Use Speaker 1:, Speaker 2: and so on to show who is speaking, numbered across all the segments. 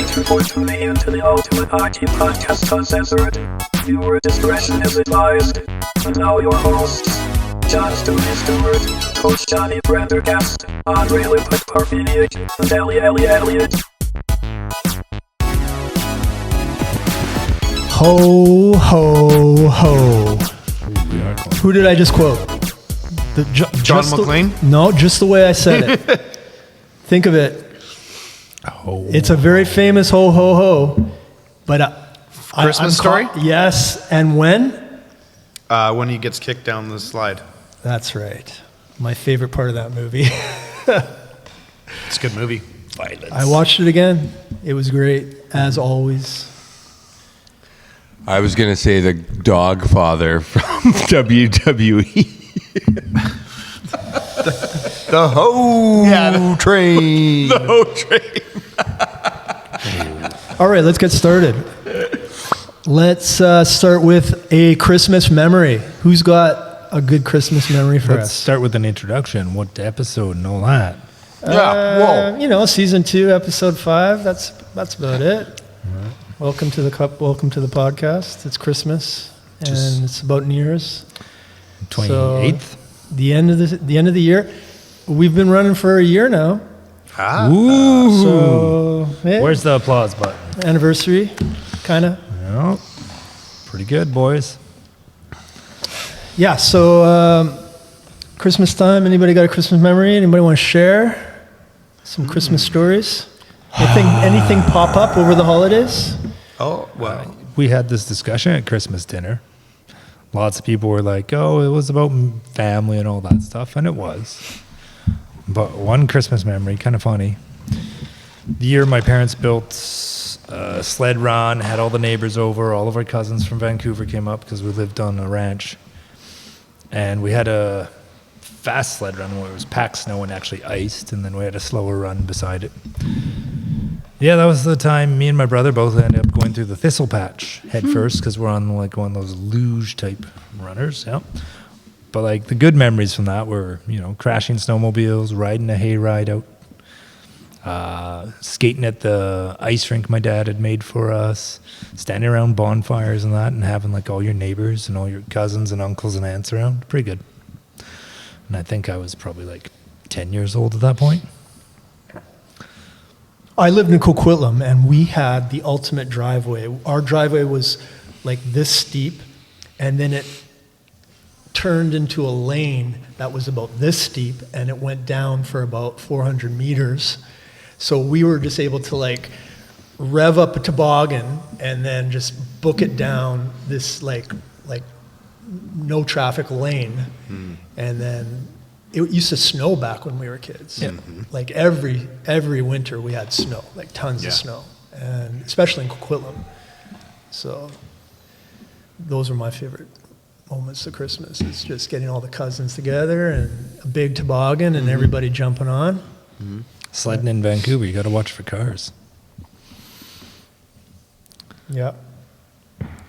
Speaker 1: Thank you for tuning in to the Ultimate Hockey Podcast Uncensored. Viewer discretion is advised. And now your hosts, John Stewie Stewart, Coach Johnny Prendergast, Andre Liquid Parfeniak, and Elliot.
Speaker 2: Ho, ho, ho. Who did I just quote?
Speaker 3: John McClane?
Speaker 2: No, just the way I said it. Think of it. It's a very famous ho, ho, ho. But
Speaker 3: Christmas story?
Speaker 2: Yes. And when?
Speaker 3: When he gets kicked down the slide.
Speaker 2: That's right. My favorite part of that movie.
Speaker 3: It's a good movie.
Speaker 4: Violence.
Speaker 2: I watched it again. It was great, as always.
Speaker 4: I was going to say the dog father from WWE.
Speaker 3: The Ho Train.
Speaker 4: The Ho Train.
Speaker 2: All right, let's get started. Let's start with a Christmas memory. Who's got a good Christmas memory for
Speaker 5: Let's
Speaker 2: us?
Speaker 5: start with an introduction. What episode and all that.
Speaker 2: Season 2, episode 5. That's about it.
Speaker 5: Right.
Speaker 2: Welcome to the podcast. It's Christmas and it's about New Year's.
Speaker 5: 28th.
Speaker 2: So, the end of the year. We've been running for a year now.
Speaker 5: Ooh.
Speaker 2: So yeah,
Speaker 5: Where's the applause button?
Speaker 2: anniversary? Kind of.
Speaker 5: Oh, pretty good, boys.
Speaker 2: Yeah. So Christmas time. Anybody got a Christmas memory? Anybody want to share some Christmas stories? Anything pop up over the holidays?
Speaker 3: Oh, well.
Speaker 5: We had this discussion at Christmas dinner. Lots of people were like, oh, it was about family and all that stuff, and it was. But one Christmas memory, kind of funny. The year my parents built a sled run, had all the neighbors over, all of our cousins from Vancouver came up because we lived on a ranch. And we had a fast sled run where it was packed snow and actually iced, and then we had a slower run beside it. Yeah, that was the time me and my brother both ended up going through the thistle patch head first because we're on like one of those luge type runners. Yeah. But like the good memories from that were, crashing snowmobiles, riding a hayride out, skating at the ice rink my dad had made for us, standing around bonfires and that, and having like all your neighbors and all your cousins and uncles and aunts around. Pretty good. And I think I was probably like 10 years old at that point.
Speaker 2: I lived in Coquitlam, and we had the ultimate driveway. Our driveway was like this steep, and then it turned into a lane that was about this steep, and it went down for about 400 meters. So we were just able to like rev up a toboggan and then just book it down this like no traffic lane. And then it used to snow back when we were kids.
Speaker 5: Yeah.
Speaker 2: Like every winter we had snow, like tons of snow, and especially in Coquitlam. So those are my favorite moments of Christmas. It's just getting all the cousins together and a big toboggan and everybody jumping on.
Speaker 5: Sledding in Vancouver, you got to watch for cars.
Speaker 2: Yeah.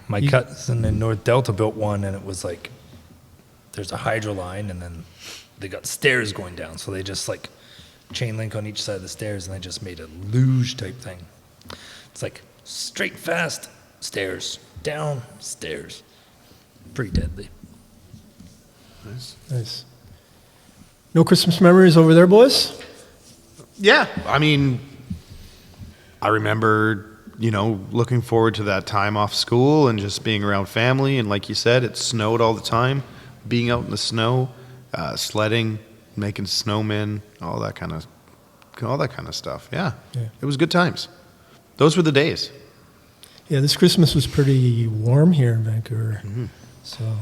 Speaker 5: My cousin in North Delta built one, and it was like there's a hydro line, and then they got stairs going down, so they just like chain link on each side of the stairs, and they just made a luge type thing. It's like straight fast stairs, down stairs. Pretty deadly.
Speaker 2: Nice. No Christmas memories over there, boys?
Speaker 3: Yeah. I mean, I remember, looking forward to that time off school and just being around family. And like you said, it snowed all the time. Being out in the snow, sledding, making snowmen, all that kind of stuff. Yeah. It was good times. Those were the days.
Speaker 2: Yeah, this Christmas was pretty warm here in Vancouver. So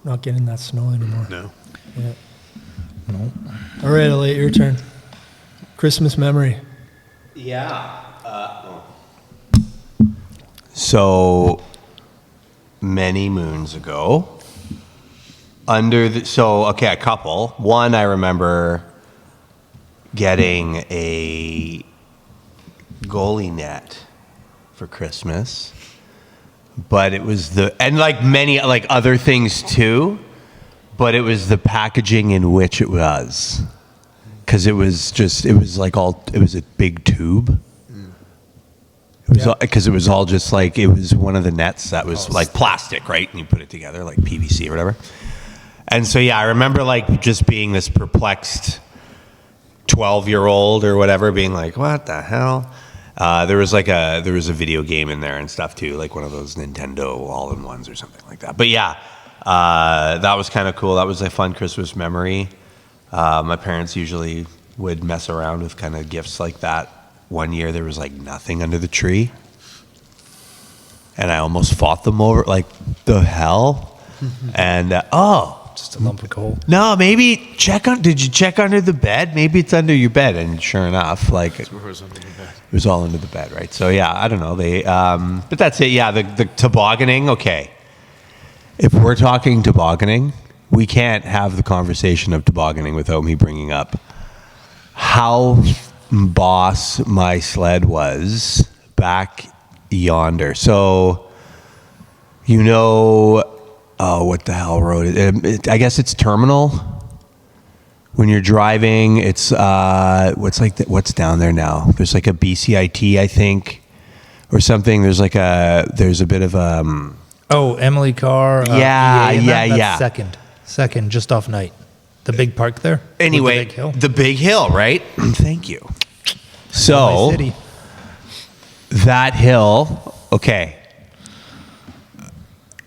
Speaker 2: not getting that snow anymore.
Speaker 3: No.
Speaker 2: Yeah. No. All right, Elliot, your turn. Christmas memory.
Speaker 4: Yeah. So many moons ago, a couple. One, I remember getting a goalie net for Christmas, but it was and like many like other things too, but it was the packaging in which it was. Because it was a big tube. It was because it was all just like, it was one of the nets that was like plastic, right? And you put it together like PVC or whatever. And so, yeah, I remember like just being this perplexed 12-year-old or whatever, being like, what the hell? There was a video game in there and stuff too, like one of those Nintendo all-in-ones or something like that. But yeah, that was kind of cool. That was a fun Christmas memory. My parents usually would mess around with kind of gifts like that. One year there was like nothing under the tree, and I almost fought them over, like, the hell. And
Speaker 5: Just a lump of coal.
Speaker 4: no, maybe did you check under the bed? Maybe it's under your bed. And sure enough, like, it was all under the bed, right? So yeah, I don't know. But that's it. Yeah, the tobogganing. Okay, if we're talking tobogganing, we can't have the conversation of tobogganing without me bringing up how boss my sled was back yonder. So, what the hell road? I guess it's Terminal. When you're driving, it's what's down there now? There's like a BCIT, I think, or something. There's a bit of
Speaker 5: Emily Carr.
Speaker 4: Yeah,
Speaker 5: EA, and
Speaker 4: yeah,
Speaker 5: that's
Speaker 4: yeah.
Speaker 5: Second, just off Night. The big park there.
Speaker 4: Anyway, the big hill, right? Thank you. So
Speaker 5: City.
Speaker 4: that hill, okay.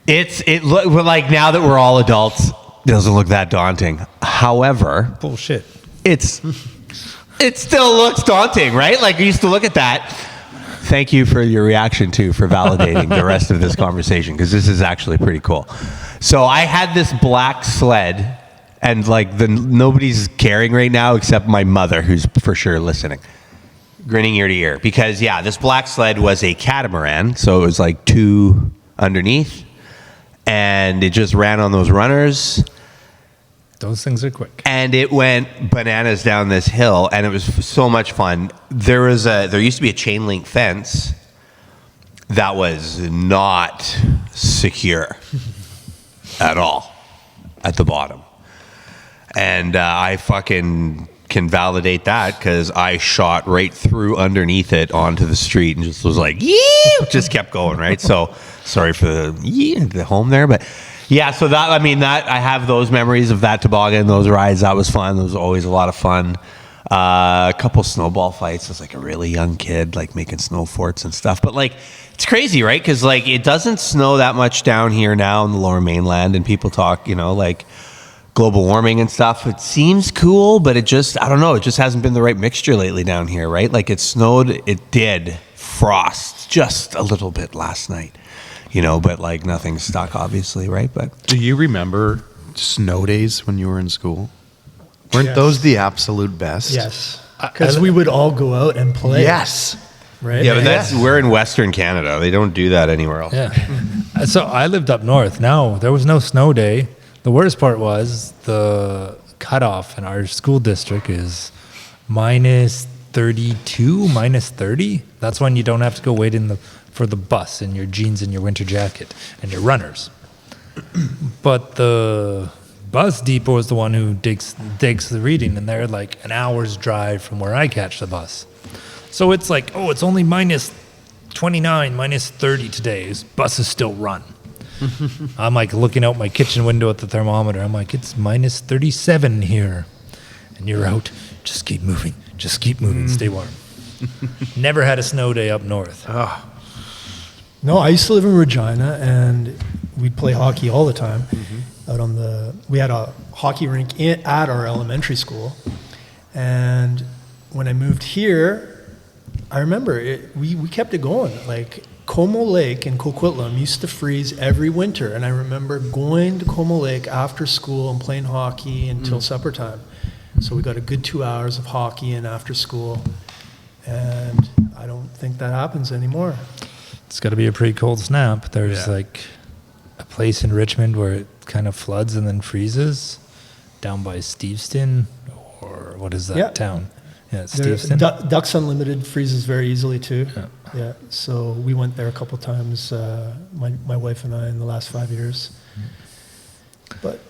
Speaker 4: We're like, now that we're all adults, it doesn't look that daunting. However,
Speaker 5: Bullshit.
Speaker 4: it still looks daunting, right? Like, I used to look at that. Thank you for your reaction too, for validating the rest of this conversation, because this is actually pretty cool. So I had this black sled, and like nobody's caring right now except my mother, who's for sure listening, grinning ear to ear, because yeah, this black sled was a catamaran, so it was like two underneath, and it just ran on those runners.
Speaker 5: Those things are quick.
Speaker 4: And it went bananas down this hill, and it was so much fun. There used to be a chain link fence that was not secure at all at the bottom. And I fucking can validate that, because I shot right through underneath it onto the street and just was like, yee! Just kept going, right? So sorry for the home there, but yeah, so that I have those memories of that toboggan, those rides. That was fun. That was always a lot of fun. A couple snowball fights as like a really young kid, like making snow forts and stuff. But like, it's crazy, right? Because like, it doesn't snow that much down here now in the Lower Mainland, and people talk, like global warming and stuff. It seems cool, but it just, I don't know, it just hasn't been the right mixture lately down here, right? Like, it snowed, it did frost just a little bit last night. But like, nothing stuck, obviously, right? But
Speaker 3: do you remember snow days when you were in school? Weren't
Speaker 2: Yes.
Speaker 3: those the absolute best?
Speaker 2: Yes, because we would all go out and play.
Speaker 3: Yes.
Speaker 2: Right?
Speaker 4: yeah, but we're in Western Canada. They don't do that anywhere else.
Speaker 5: Yeah. So I lived up north. No, there was no snow day. The worst part was the cutoff in our school district is minus 32, minus 30. That's when you don't have to go wait for the bus in your jeans and your winter jacket and your runners. But the bus depot is the one who digs the reading, and they're like an hour's drive from where I catch the bus. So it's like, it's only minus 29, minus 30 today. This bus is still run. I'm like looking out my kitchen window at the thermometer. I'm like, it's minus 37 here. And you're out. Just keep moving. Just keep moving. Stay warm. Never had a snow day up north.
Speaker 2: No, I used to live in Regina, and we'd play hockey all the time. We had a hockey rink at our elementary school, and when I moved here, I remember we kept it going. Like, Como Lake in Coquitlam used to freeze every winter, and I remember going to Como Lake after school and playing hockey until supper time. So we got a good 2 hours of hockey in after school, and I don't think that happens anymore.
Speaker 5: It's got to be a pretty cold snap. There's like a place in Richmond where it kind of floods and then freezes down by Steveston, or what is that town? Yeah, Steveston.
Speaker 2: Ducks Unlimited freezes very easily too.
Speaker 5: Yeah.
Speaker 2: So we went there a couple times, my wife and I, in the last 5 years. But,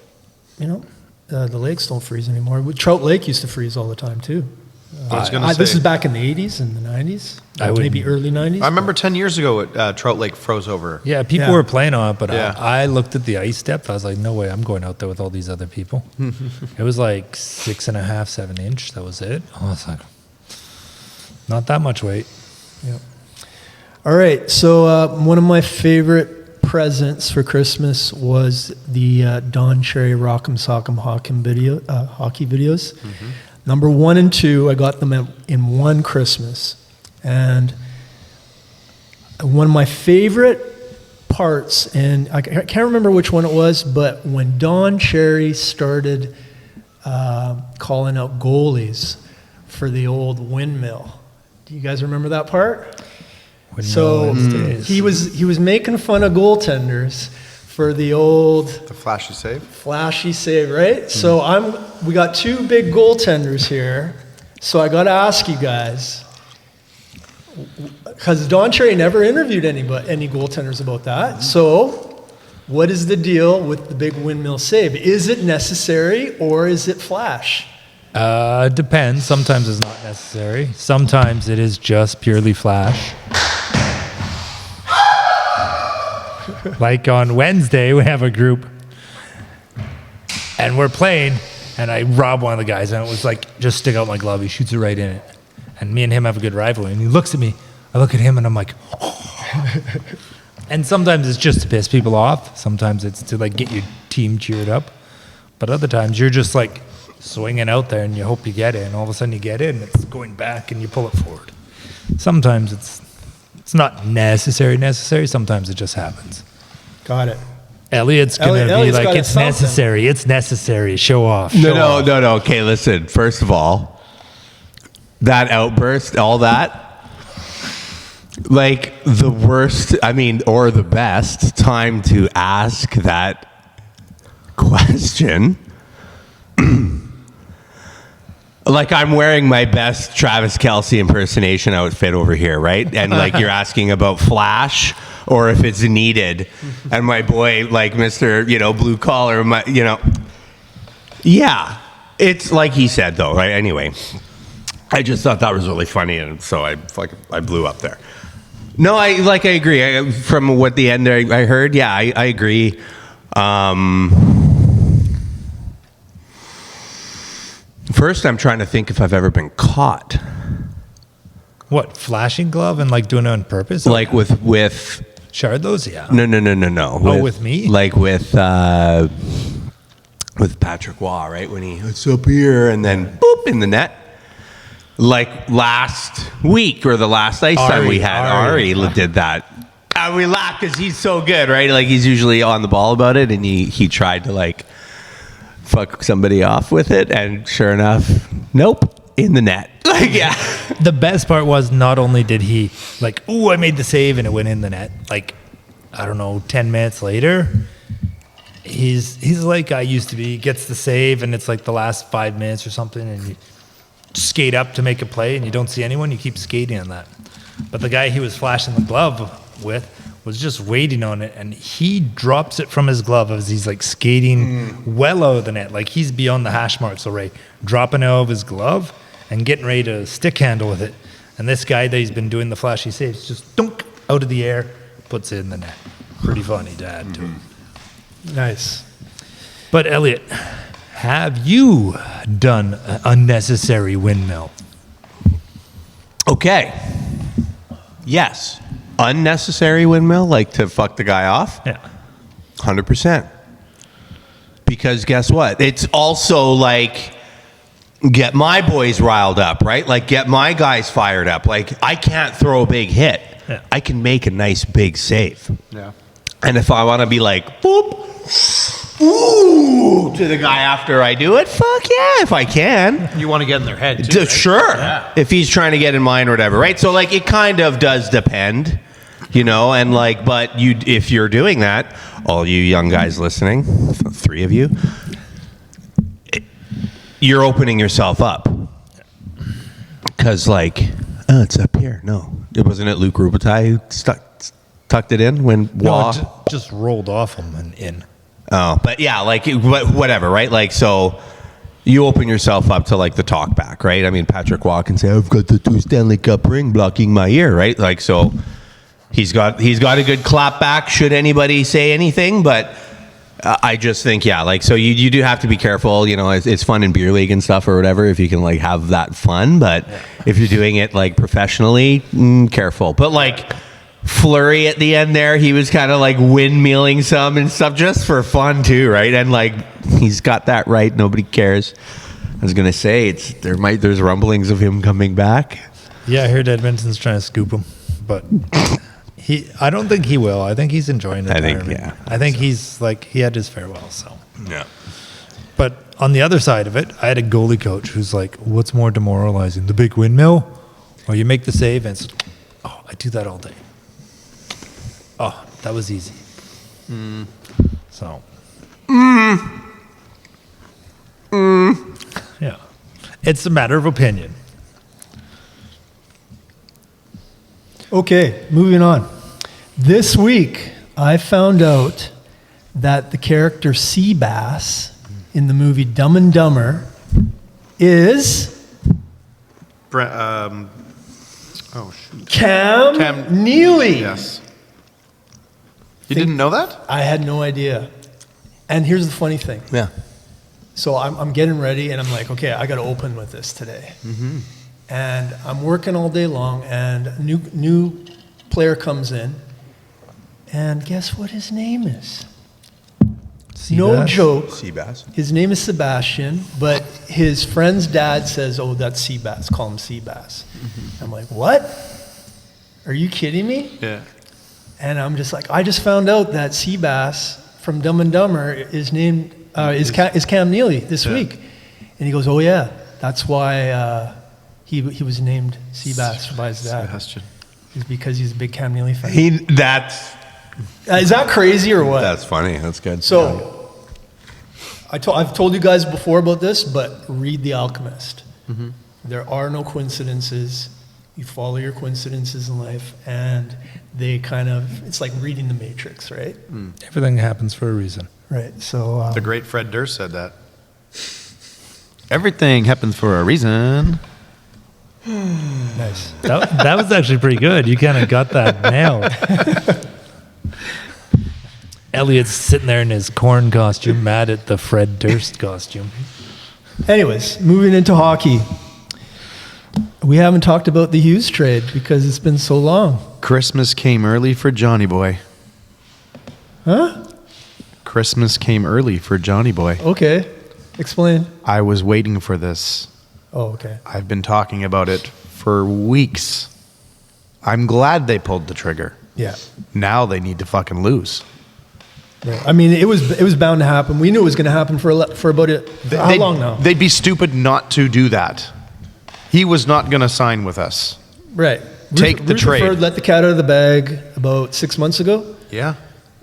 Speaker 2: the lakes don't freeze anymore. Trout Lake used to freeze all the time too.
Speaker 3: I was going to say.
Speaker 2: This is back in the 80s and the 90s, maybe early 90s.
Speaker 3: I remember 10 years ago, Trout Lake froze over.
Speaker 5: Yeah, people were playing on it, but
Speaker 3: Yeah.
Speaker 5: I looked at the ice depth. I was like, no way, I'm going out there with all these other people. It was like 6.5, 7 inch. That was it. I was like, not that much weight.
Speaker 2: Yeah. All right. So one of my favorite presents for Christmas was the Don Cherry Rock'em Sock'em hockey videos. Mm-hmm. Number 1 and 2, I got them in one Christmas. And one of my favorite parts, and I can't remember which one it was, but when Don Cherry started calling out goalies for the old windmill. Do you guys remember that part? So he was making fun of goaltenders for the
Speaker 3: flashy save.
Speaker 2: Flashy save, right? So we got 2 big goaltenders here. So I got to ask you guys, because Don Cherry never interviewed any goaltenders about that. So what is the deal with the big windmill save? Is it necessary or is it flash?
Speaker 5: Depends. Sometimes it's not necessary. Sometimes it is just purely flash. Like on Wednesday, we have a group, and we're playing, and I rob one of the guys, and it was like, just stick out my glove. He shoots it right in it. And me and him have a good rivalry, and he looks at me. I look at him, and I'm like, oh. And sometimes it's just to piss people off. Sometimes it's to like get your team cheered up. But other times you're just like swinging out there, and you hope you get it, and all of a sudden you get it, and it's going back, and you pull it forward. Sometimes it's not necessary. Sometimes it just happens.
Speaker 2: Got it.
Speaker 5: Elliot's going to be like, it's necessary. It's necessary. Show off.
Speaker 4: No. Okay, listen. First of all, that outburst, all that, like the worst, or the best time to ask that question. Like I'm wearing my best Travis Kelce impersonation outfit over here, right? And like you're asking about flash or if it's needed. And my boy, like Mr. Blue collar, yeah, it's like he said though, right? Anyway, I just thought that was really funny, and so I blew up there. No, I agree. From what the end I heard, yeah, I agree. First, I'm trying to think if I've ever been caught.
Speaker 5: What, flashing glove and like doing it on purpose?
Speaker 4: Like with
Speaker 5: Chardos, yeah.
Speaker 4: No.
Speaker 5: With me?
Speaker 4: Like with Patrick Waugh, right? When it's up here and then boop in the net. Like last week or the last ice time we had, Ari did that. And we laughed because he's so good, right? Like he's usually on the ball about it, and he tried to like fuck somebody off with it, and sure enough, nope, in the net. Like, yeah.
Speaker 5: The best part was not only did he like, ooh, I made the save and it went in the net. Like, I don't know, 10 minutes later, he's like I used to be. He gets the save and it's like the last 5 minutes or something, and you skate up to make a play and you don't see anyone, you keep skating on that. But the guy he was flashing the glove with was just waiting on it, and he drops it from his glove as he's like skating well out of the net. Like he's beyond the hash marks already, dropping out of his glove and getting ready to stick handle with it. And this guy that he's been doing the flashy saves just dunk out of the air, puts it in the net. Pretty funny to add to him.
Speaker 2: Nice.
Speaker 5: But Elliot, have you done an unnecessary windmill?
Speaker 4: Okay. Yes. Unnecessary windmill, like to fuck the guy off?
Speaker 5: Yeah.
Speaker 4: 100%. Because guess what? It's also like get my boys riled up, right? Like get my guys fired up. Like I can't throw a big hit.
Speaker 5: Yeah.
Speaker 4: I can make a nice big save.
Speaker 3: Yeah.
Speaker 4: And if I want to be like, boop, ooh, to the guy after I do it, fuck yeah, if I can.
Speaker 3: You want to get in their head too, right?
Speaker 4: Sure.
Speaker 3: Yeah.
Speaker 4: If he's trying to get in mine or whatever, right? So like it kind of does depend, and like, but if you're doing that, all you young guys listening, 3 of you, you're opening yourself up. Because like, oh, it's up here. No, it wasn't it Luke Rubitaille who tucked it in when Waugh
Speaker 5: just rolled off him and in.
Speaker 4: Oh, but yeah, like whatever, right? Like so, you open yourself up to like the talk back, right? I mean, Patrick Waugh can say, "I've got the 2 Stanley Cup ring blocking my ear," right? Like, so he's got a good clap back. Should anybody say anything, but I just think, yeah, like, so you do have to be careful. You know, it's fun in beer league and stuff or whatever if you can like have that fun, but if you're doing it like professionally, careful. But like Fleury at the end there, he was kind of like windmilling some and stuff just for fun too, right? And like he's got that right. Nobody cares. I was gonna say there's rumblings of him coming back.
Speaker 5: Yeah, I heard Edmonton's trying to scoop him, but I don't think he will. I think he's enjoying it. I think he's like, he had his farewell, so.
Speaker 4: Yeah.
Speaker 5: But on the other side of it, I had a goalie coach who's like, what's more demoralizing, the big windmill? Or you make the save and it's, oh, I do that all day. Oh, that was easy. So. Yeah. It's a matter of opinion.
Speaker 2: Okay, moving on. This week, I found out that the character Seabass in the movie Dumb and Dumber is
Speaker 3: Oh shoot.
Speaker 2: Cam Neely.
Speaker 3: Yes. You didn't know that?
Speaker 2: I had no idea. And here's the funny thing.
Speaker 4: Yeah.
Speaker 2: So I'm getting ready, and I'm like, okay, I got to open with this today. And I'm working all day long, and a new player comes in, and guess what his name is? No joke.
Speaker 4: Seabass.
Speaker 2: His name is Sebastian, but his friend's dad says, oh, that's Seabass. Call him Seabass. I'm like, what? Are you kidding me?
Speaker 3: Yeah.
Speaker 2: And I'm just like, I just found out that Seabass from Dumb and Dumber is named is Cam Neely this week. And he goes, oh yeah, that's why he was named Seabass by his dad.
Speaker 3: Sebastian.
Speaker 2: It's because he's a big Cam Neely fan. Is that crazy or what?
Speaker 4: That's funny. That's good.
Speaker 2: So, I've told you guys before about this, but read The Alchemist. There are no coincidences. You follow your coincidences in life, and they it's like reading The Matrix, right?
Speaker 5: Everything happens for a reason.
Speaker 2: Right. So
Speaker 3: The great Fred Durst said that. Everything happens for a reason.
Speaker 2: nice.
Speaker 5: That was actually pretty good. You kind of got that nailed. Elliot's sitting there in his corn costume, mad at the Fred Durst costume.
Speaker 2: Anyways, moving into hockey. We haven't talked about the Hughes trade because it's been so long.
Speaker 3: Christmas came early for Johnny Boy.
Speaker 2: Huh?
Speaker 3: Christmas came early for Johnny Boy.
Speaker 2: Okay. Explain.
Speaker 3: I was waiting for this.
Speaker 2: Oh, okay.
Speaker 3: I've been talking about it for weeks. I'm glad they pulled the trigger.
Speaker 2: Yeah.
Speaker 3: Now they need to fucking lose.
Speaker 2: Right. I mean, it was bound to happen. We knew it was going to happen for about how long now?
Speaker 3: They'd be stupid not to do that. He was not going to sign with us.
Speaker 2: Right.
Speaker 3: Take the trade.
Speaker 2: Rutherford let the cat out of the bag about 6 months ago.
Speaker 3: Yeah.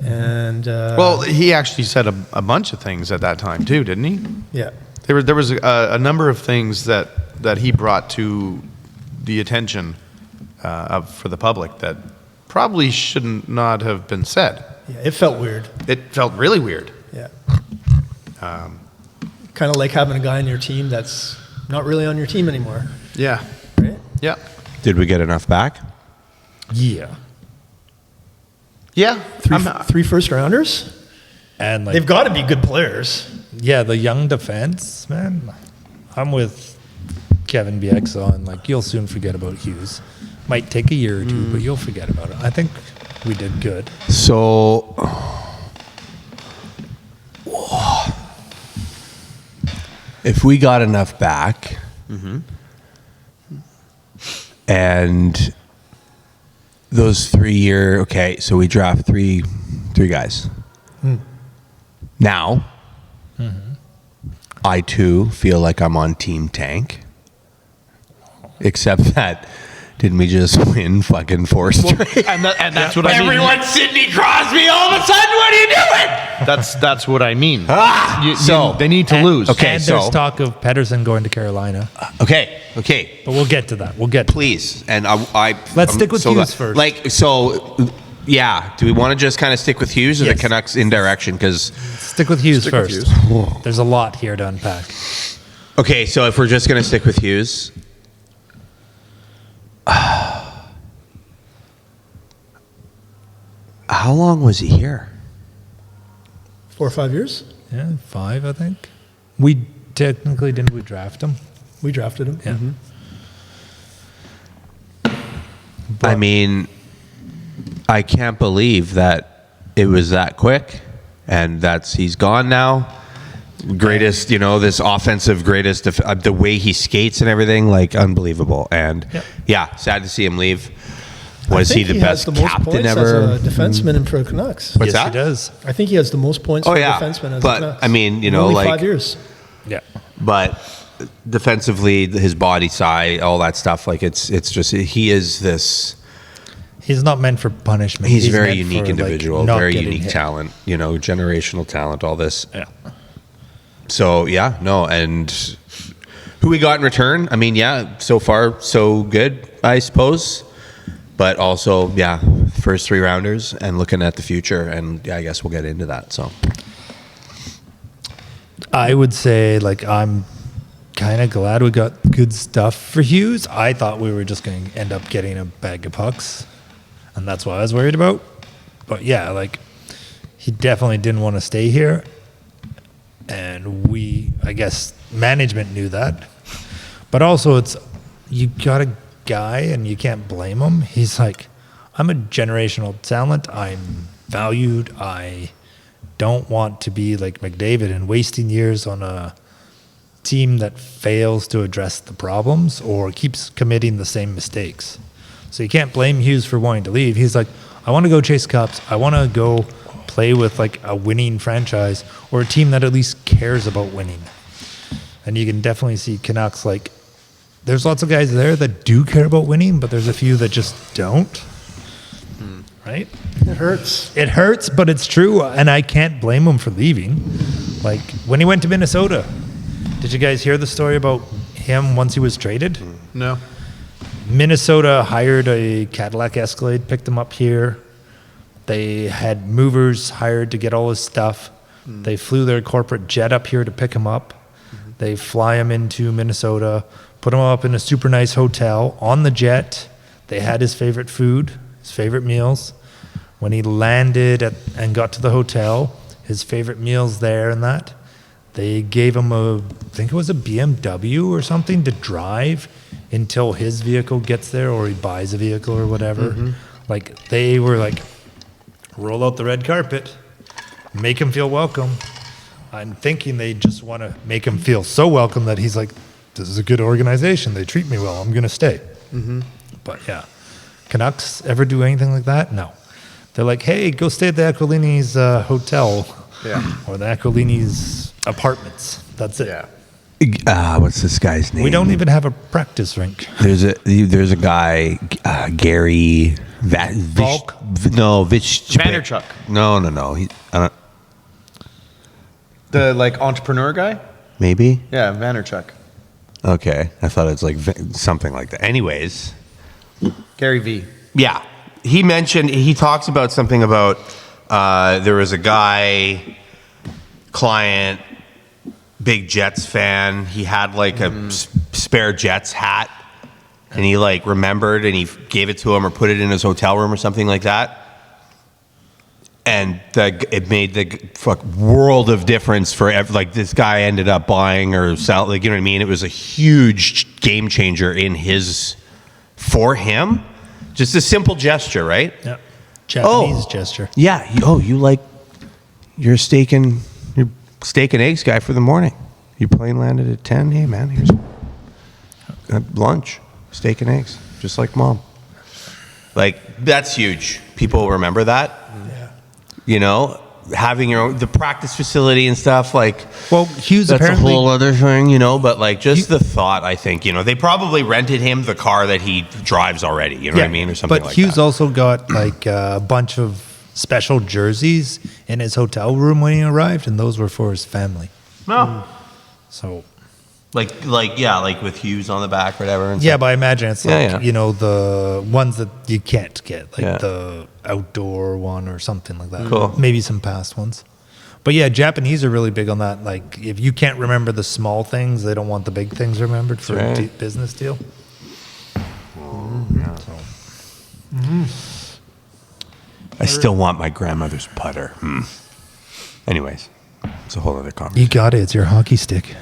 Speaker 2: And
Speaker 3: well, he actually said a bunch of things at that time too, didn't he?
Speaker 2: Yeah.
Speaker 3: There was a number of things that he brought to the attention for the public that probably shouldn't not have been said.
Speaker 2: Yeah, it felt weird.
Speaker 3: It felt really weird.
Speaker 2: Yeah. Kind of like having a guy on your team that's not really on your team anymore.
Speaker 3: Yeah.
Speaker 2: Right?
Speaker 3: Yeah.
Speaker 4: Did we get enough back?
Speaker 5: Yeah.
Speaker 3: Yeah.
Speaker 2: Three first rounders?
Speaker 5: And like,
Speaker 2: they've got to be good players.
Speaker 5: Yeah, the young defense, man. I'm with Kevin Bieksa on, like, you'll soon forget about Hughes. Might take a year or two, but you'll forget about it. I think we did good.
Speaker 4: So, if we got enough back, and those 3 year, okay, so we draft three guys. Now, I too feel like I'm on Team Tank, except that didn't we just win fucking 4 straight?
Speaker 3: And that's what I mean.
Speaker 4: Everyone's Sidney Crosby. All of a sudden, what are you doing?
Speaker 3: That's what I mean.
Speaker 4: So
Speaker 3: they need to lose.
Speaker 4: Okay,
Speaker 5: And
Speaker 4: so
Speaker 5: there's talk of Pedersen going to Carolina.
Speaker 4: okay.
Speaker 5: But we'll get to that.
Speaker 4: Please, and
Speaker 5: Let's stick with Hughes first.
Speaker 4: Like, so, yeah. Do we want to just kind of stick with Hughes or the Canucks in direction? Because
Speaker 5: Stick with Hughes first.
Speaker 3: Hughes.
Speaker 5: There's a lot here to unpack.
Speaker 4: Okay, so if we're just going to stick with Hughes, how long was he here?
Speaker 2: 4 or 5 years.
Speaker 5: Yeah, 5, I think. We technically didn't we draft him?
Speaker 2: We drafted him.
Speaker 5: Yeah.
Speaker 4: I mean, I can't believe that it was that quick, and he's gone now. Greatest, this offensive greatest, the way he skates and everything, like unbelievable. And yeah, sad to see him leave. Was he the best captain ever?
Speaker 2: As a defenseman in pro Canucks.
Speaker 4: What's that?
Speaker 5: He does.
Speaker 2: I think he has the most points for a defenseman as a Canucks.
Speaker 4: I mean,
Speaker 2: only
Speaker 4: like
Speaker 2: 5 years.
Speaker 5: Yeah.
Speaker 4: But defensively, his body size, all that stuff, like it's just he is this.
Speaker 5: He's not meant for punishment.
Speaker 4: He's a very
Speaker 5: meant
Speaker 4: unique
Speaker 5: for,
Speaker 4: individual,
Speaker 5: not
Speaker 4: very
Speaker 5: getting
Speaker 4: unique
Speaker 5: hit.
Speaker 4: talent, generational talent, all this.
Speaker 5: Yeah.
Speaker 4: So, and who we got in return? I mean, so far, so good, I suppose. But also, first 3 rounders and looking at the future, and I guess we'll get into that. So,
Speaker 5: I would say, I'm kind of glad we got good stuff for Hughes. I thought we were just going to end up getting a bag of pucks, and that's what I was worried about. But he definitely didn't want to stay here. And I guess management knew that. But also you got a guy and you can't blame him. He's like, I'm a generational talent. I'm valued. I don't want to be like McDavid and wasting years on a team that fails to address the problems or keeps committing the same mistakes. So you can't blame Hughes for wanting to leave. He's like, I want to go chase cups. I want to go play with a winning franchise or a team that at least cares about winning. And you can definitely see Canucks, there's lots of guys there that do care about winning, but there's a few that just don't. Right?
Speaker 2: It hurts.
Speaker 5: It hurts, but it's true, and I can't blame him for leaving. When he went to Minnesota, did you guys hear the story about him once he was traded?
Speaker 3: No.
Speaker 5: Minnesota hired a Cadillac Escalade, picked him up here. They had movers hired to get all his stuff. They flew their corporate jet up here to pick him up. They fly him into Minnesota, put him up in a super nice hotel on the jet. They had his favorite food, his favorite meals. When he landed and got to the hotel, his favorite meals there and that, they gave him I think it was a BMW or something to drive until his vehicle gets there or he buys a vehicle or whatever. They were roll out the red carpet, make him feel welcome. I'm thinking they just want to make him feel so welcome that he's like, this is a good organization. They treat me well. I'm going to stay. But Canucks ever do anything like that? No. They're like, hey, go stay at the Aquilini's hotel or the Aquilini's apartments. That's it.
Speaker 4: what's this guy's name?
Speaker 5: We don't even have a practice rink.
Speaker 4: There's a guy, Gary
Speaker 5: Volk?
Speaker 3: Vanderchuk.
Speaker 4: No.
Speaker 3: The entrepreneur guy?
Speaker 4: Maybe.
Speaker 3: Yeah, Vanderchuk.
Speaker 4: Okay, I thought it's something like that. Anyways,
Speaker 3: Gary V.
Speaker 4: yeah, he talks about something about there was a guy, client, big Jets fan. He had a spare Jets hat, and he remembered, and he gave it to him or put it in his hotel room or something like that. And it made the world of difference for this guy ended up buying or selling. You know what I mean? It was a huge game changer for him. Just a simple gesture, right?
Speaker 5: Yeah. Japanese gesture.
Speaker 4: Yeah. You're a steak and eggs guy for the morning. Your plane landed at 10. Hey man, here's lunch, steak and eggs, just like mom. That's huge. People remember that. Having your own the practice facility and stuff
Speaker 5: Hughes
Speaker 4: that's
Speaker 5: apparently
Speaker 4: a whole other thing, but just the thought, I think, they probably rented him the car that he drives already, what I mean, or something
Speaker 5: But Hughes also got a bunch of special jerseys in his hotel room when he arrived, and those were for his family.
Speaker 3: No.
Speaker 5: So
Speaker 4: with Hughes on the back or whatever. And
Speaker 5: yeah, but I imagine it's
Speaker 4: Yeah.
Speaker 5: the ones that you can't get,
Speaker 4: Yeah.
Speaker 5: the outdoor one or something like that.
Speaker 4: Cool.
Speaker 5: Maybe some past ones. But yeah, Japanese are really big on that. Like, if you can't remember the small things, they don't want the big things remembered for
Speaker 4: Right.
Speaker 5: a business deal.
Speaker 4: I still want my grandmother's putter. Anyways, it's a whole other
Speaker 5: You
Speaker 4: conversation.
Speaker 5: got it. It's your hockey stick.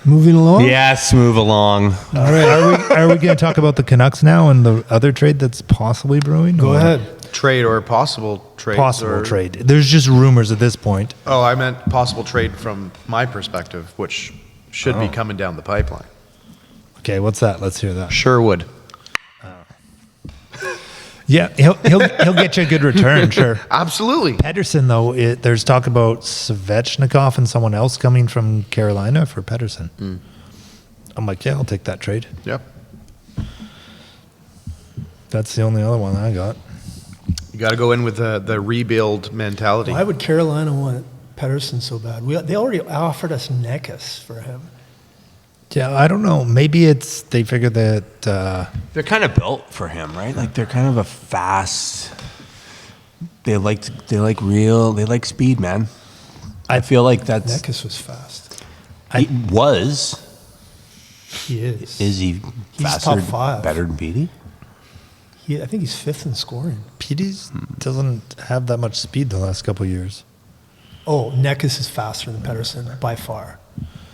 Speaker 2: Moving along.
Speaker 4: Yes, move along.
Speaker 5: All right. Are we going to talk about the Canucks now and the other trade that's possibly brewing?
Speaker 2: Go
Speaker 5: or-
Speaker 2: ahead.
Speaker 3: Trade or possible trade.
Speaker 5: Possible trade. There's just rumors at this point.
Speaker 3: Oh, I meant possible trade from my perspective, which should be coming down the pipeline.
Speaker 5: Okay, what's that? Let's hear that.
Speaker 3: Sherwood.
Speaker 5: Yeah, he'll get you a good return, sure.
Speaker 3: Absolutely.
Speaker 5: Pedersen, though, there's talk about Svechnikov and someone else coming from Carolina for Pedersen. I'm like, yeah, I'll take that trade.
Speaker 3: Yep.
Speaker 5: That's the only other one I got.
Speaker 3: You got to go in with the rebuild mentality.
Speaker 2: Why would Carolina want Pedersen so bad? They already offered us Nekus for him.
Speaker 5: Yeah, I don't know. Maybe it's they figure that
Speaker 4: They're kind of built for him, right? Like they're kind of a fast. They like speed, man. I feel like that's
Speaker 2: Nekus was fast.
Speaker 4: he was.
Speaker 2: He is.
Speaker 4: Is he
Speaker 2: He's
Speaker 4: faster,
Speaker 2: top 5.
Speaker 4: better than Beatty?
Speaker 2: I think he's 5th in scoring.
Speaker 5: Petey's doesn't have that much speed the last couple of years.
Speaker 2: Oh, Nekus is faster than Pedersen by far.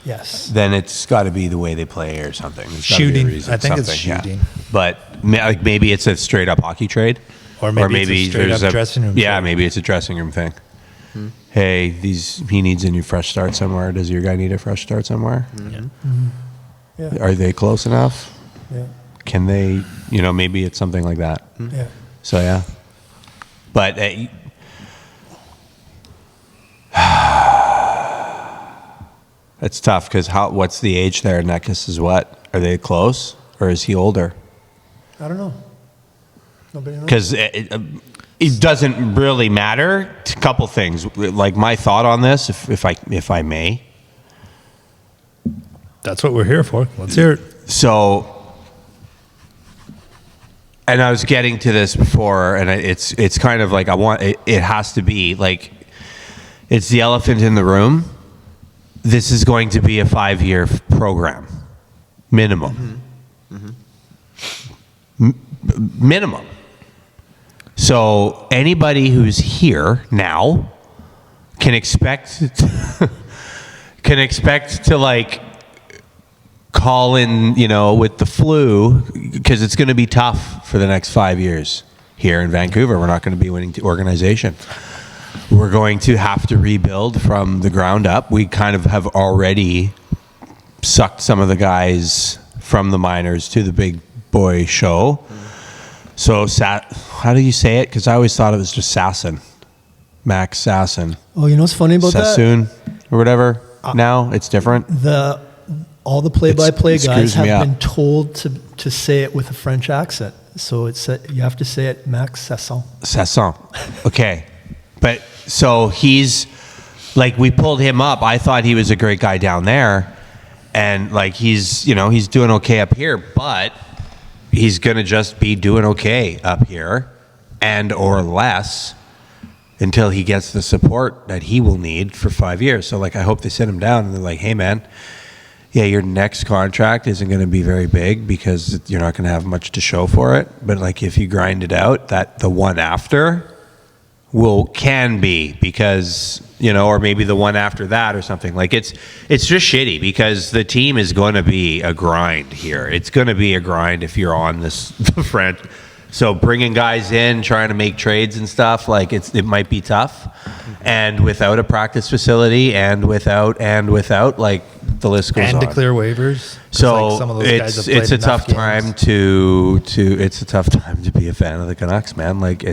Speaker 2: Yes.
Speaker 4: Then it's got to be the way they play or something. There's gotta be a
Speaker 5: Shooting.
Speaker 4: reason,
Speaker 5: I think it's
Speaker 4: something, yeah.
Speaker 5: shooting.
Speaker 4: But like maybe it's a straight up hockey trade,
Speaker 5: Or maybe it's a straight up dressing room
Speaker 4: Yeah,
Speaker 5: trade.
Speaker 4: maybe it's a dressing room thing. Hey, he needs a new fresh start somewhere. Does your guy need a fresh start somewhere?
Speaker 2: Yeah.
Speaker 4: Are they close enough?
Speaker 2: Yeah.
Speaker 4: Can they? Maybe it's something like that.
Speaker 2: Yeah.
Speaker 4: So yeah, but it's tough because what's the age there? Nekus is what? Are they close or is he older?
Speaker 2: I don't know. Nobody knows.
Speaker 4: Because it doesn't really matter. A couple things. Like my thought on this, if I may.
Speaker 5: That's what we're here for. Let's hear it.
Speaker 4: So. And I was getting to this before, and it's kind of like it has to be like it's the elephant in the room. This is going to be a 5-year program, minimum. Minimum. So anybody who's here now can expect to like call in, with the flu, because it's going to be tough for the next 5 years here in Vancouver. We're not going to be winning organization. We're going to have to rebuild from the ground up. We kind of have already sucked some of the guys from the minors to the big boy show. So, how do you say it? Because I always thought it was just Sasson. Max Sasson.
Speaker 2: Oh, you know what's funny about that?
Speaker 4: Sassoon or whatever. Now it's different.
Speaker 2: All the play-by-play
Speaker 4: It
Speaker 2: guys
Speaker 4: screws me
Speaker 2: have
Speaker 4: up.
Speaker 2: been told to say it with a French accent. So you have to say it Max Sasson.
Speaker 4: Sasson. Okay. But so he's like, we pulled him up. I thought he was a great guy down there. And like, he's doing okay up here, but he's going to just be doing okay up here and or less until he gets the support that he will need for 5 years. So like, I hope they sit him down and they're like, hey man, yeah, your next contract isn't going to be very big because you're not going to have much to show for it. But like if you grind it out, that the one after can be, because or maybe the one after that or something. Like it's just shitty because the team is going to be a grind here. It's going to be a grind if you're on the front. So bringing guys in, trying to make trades and stuff, like it might be tough. And without a practice facility and without like the list goes on.
Speaker 5: And to clear waivers. 'Cause,
Speaker 4: So
Speaker 5: like, some of those guys have
Speaker 4: it's
Speaker 5: played
Speaker 4: a
Speaker 5: enough
Speaker 4: tough
Speaker 5: games.
Speaker 4: time to be a fan of the Canucks, man. Like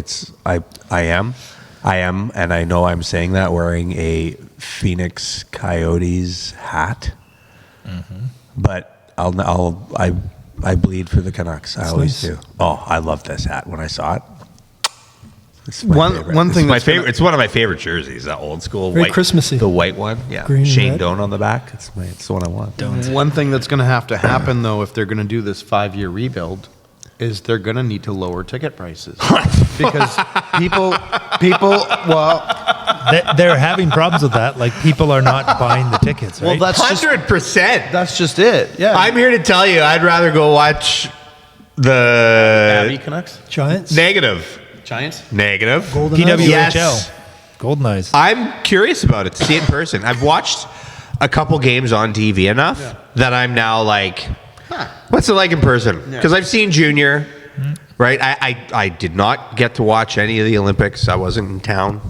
Speaker 4: I am, and I know I'm saying that wearing a Phoenix Coyotes hat, but I bleed for the Canucks. I always
Speaker 2: nice.
Speaker 4: do. Oh, I love this hat when I saw it. It's my
Speaker 3: One
Speaker 4: favorite.
Speaker 3: thing
Speaker 4: It's my
Speaker 3: that's gonna-
Speaker 4: favorite. It's one of my favorite jerseys. That old school
Speaker 2: Very
Speaker 4: white,
Speaker 2: Christmassy.
Speaker 4: the white one. Yeah,
Speaker 2: Green and
Speaker 4: Shane
Speaker 2: red.
Speaker 4: Doan on the back. It's the one I want.
Speaker 3: One thing that's going to happen, though, if they're going to do this 5-year rebuild, is they're going to need to lower ticket prices because people, well,
Speaker 5: They're having problems with that. Like, people are not buying the tickets, right?
Speaker 3: well, that's just
Speaker 6: 100%.
Speaker 3: that's just it. Yeah,
Speaker 6: I'm here to tell you, I'd rather go watch the
Speaker 3: Abby Canucks,
Speaker 2: Giants?
Speaker 6: negative.
Speaker 3: Giants.
Speaker 6: Negative.
Speaker 2: Golden
Speaker 5: PWHL.
Speaker 6: Yes.
Speaker 5: Golden Eyes.
Speaker 6: I'm curious about it to see it in person. I've watched a couple games on TV enough that I'm now like, what's it like in person? Because I've seen Junior, right? I did not get to watch any of the Olympics. I wasn't in town.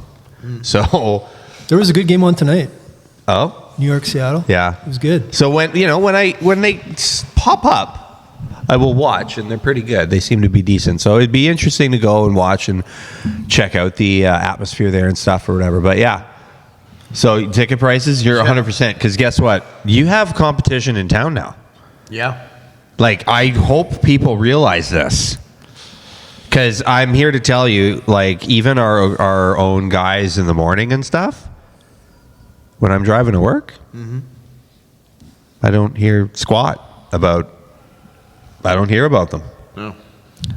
Speaker 6: So,
Speaker 2: There was a good game on tonight.
Speaker 6: oh,
Speaker 2: New York, Seattle.
Speaker 6: yeah.
Speaker 2: It was good.
Speaker 6: So when they pop up, I will watch, and they're pretty good. They seem to be decent. So it'd be interesting to go and watch and check out the atmosphere there and stuff or whatever. But yeah, so ticket prices, you're 100%. Because guess what? You have competition in town now.
Speaker 3: Yeah.
Speaker 6: Like, I hope people realize this. Because I'm here to tell you, like, even our own guys in the morning and stuff, when I'm driving to work, I don't hear squat about. I don't hear about them.
Speaker 3: No.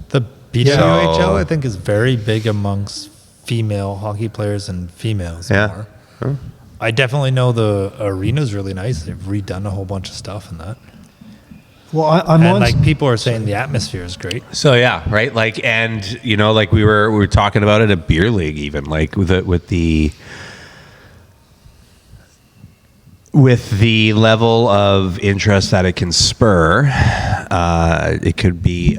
Speaker 5: The BWHL,
Speaker 6: So-
Speaker 5: I think, is very big amongst female hockey players and females.
Speaker 6: Yeah.
Speaker 5: More. I definitely know the arena's really nice. They've redone a whole bunch of stuff in that.
Speaker 2: Well, I'm
Speaker 5: And
Speaker 2: on.
Speaker 5: like, people are saying the atmosphere is great.
Speaker 6: So yeah, right. Like, and you know, like we were talking about it at beer league, even like with the level of interest that it can spur. It could be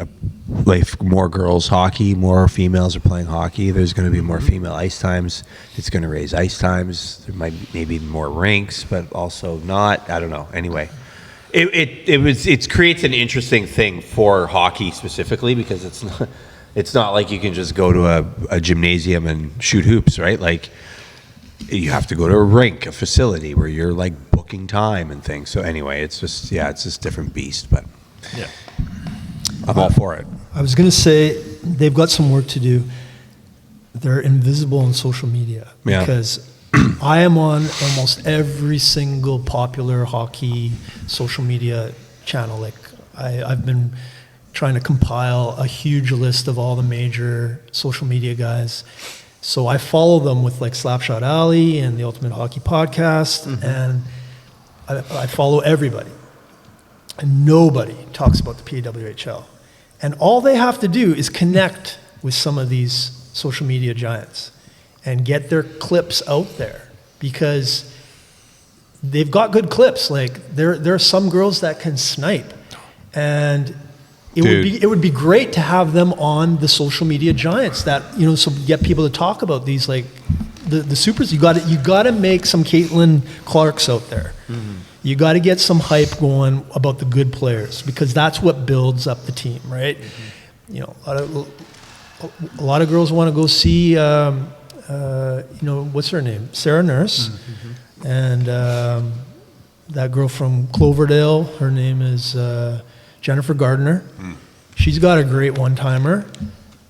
Speaker 6: like more girls hockey, more females are playing hockey. There's going to be more female ice times. It's going to raise ice times. There might maybe more rinks, but also not. I don't know. Anyway. It creates an interesting thing for hockey specifically because it's not like you can just go to a gymnasium and shoot hoops, right? Like, you have to go to a rink, a facility where you're like booking time and things. So anyway, it's just different beast, but
Speaker 5: Yeah.
Speaker 6: I'm all for it.
Speaker 2: I was going to say they've got some work to do. They're invisible on social media
Speaker 6: Yeah.
Speaker 2: because I am on almost every single popular hockey social media channel. Like I've been trying to compile a huge list of all the major social media guys. So I follow them with like Slapshot Alley and the Ultimate Hockey Podcast, and I follow everybody. And nobody talks about the PWHL. And all they have to do is connect with some of these social media giants and get their clips out there because they've got good clips. Like there are some girls that can snipe, and it would be great to have them on the social media giants that, you know, so get people to talk about these, like the supers. You got to make some Caitlin Clarks out there. You got to get some hype going about the good players because that's what builds up the team, right? You know, a lot of girls want to go see, you know, what's her name? Sarah Nurse. And that girl from Cloverdale, her name is Jennifer Gardner. She's got a great one-timer,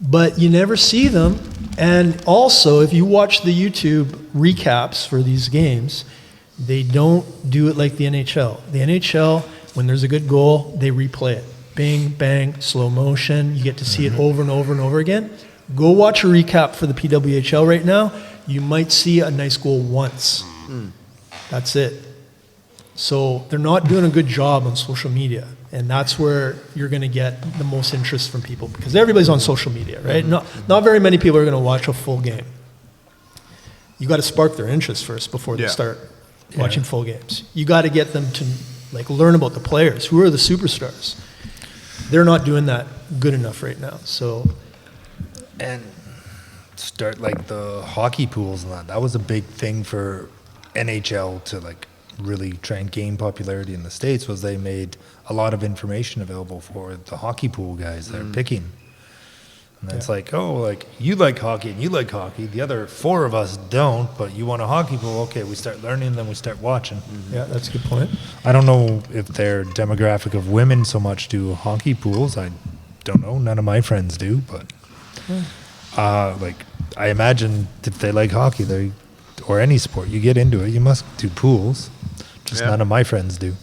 Speaker 2: but you never see them. And also, if you watch the YouTube recaps for these games, they don't do it like the NHL. The NHL, when there's a good goal, they replay it. Bing, bang, slow motion. You get to see it over and over and over again. Go watch a recap for the PWHL right now. You might see a nice goal once. That's it. So they're not doing a good job on social media. And that's where you're going to get the most interest from people because everybody's on social media, right? Not very many people are going to watch a full game. You got to spark their interest first before they start watching full games. You got to get them to like learn about the players. Who are the superstars? They're not doing that good enough right now. So,
Speaker 5: And start like the hockey pools and that. That was a big thing for NHL to like really try and gain popularity in the States was they made a lot of information available for the hockey pool guys that are picking. And it's like, oh, like you like hockey and you like hockey. The other four of us don't, but you want a hockey pool. Okay, we start learning, then we start watching.
Speaker 2: yeah, that's a good point.
Speaker 5: I don't know if their demographic of women so much do hockey pools. I don't know. None of my friends do, but like I imagine if they like hockey, or any sport, you get into it, you must do pools. Just none of my friends do.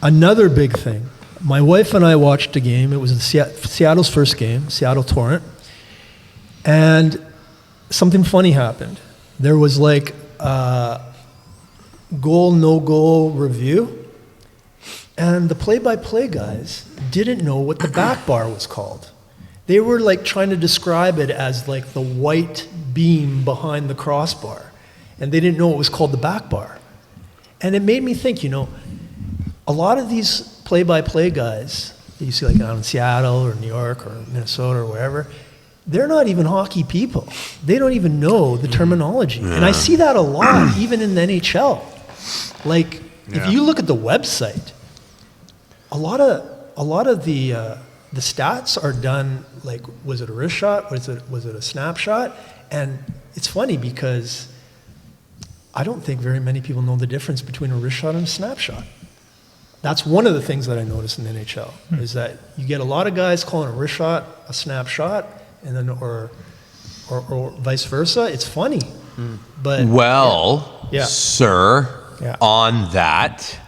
Speaker 2: Another big thing My wife and I watched a game. It was Seattle's first game, Seattle Torrent. And something funny happened. There was like a goal, no goal review. And the play-by-play guys didn't know what the back bar was called. They were like trying to describe it as like the white beam behind the crossbar. And they didn't know it was called the back bar. And it made me think, you know, a lot of these play-by-play guys that you see like out in Seattle or New York or Minnesota or wherever, they're not even hockey people. They don't even know the terminology. And I see that a lot, even in the NHL. Like, if you look at the website, a lot of the stats are done like, was it a wrist shot? Was it a snapshot? And it's funny because I don't think very many people know the difference between a wrist shot and a snapshot. That's one of the things that I noticed in the NHL is that you get a lot of guys calling a wrist shot a snapshot, and then or vice versa. It's funny, but
Speaker 4: sir, on that,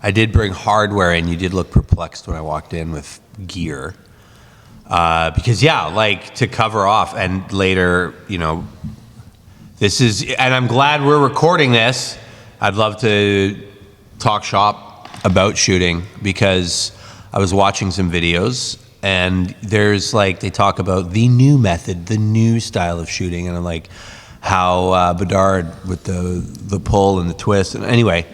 Speaker 4: I did bring hardware, and you did look perplexed when I walked in with gear, because like to cover off, and later, you know, this is, and I'm glad we're recording this. I'd love to talk shop about shooting because I was watching some videos. And there's like, they talk about the new method, the new style of shooting, and I'm like, how Bedard with the pull and the twist. And anyway,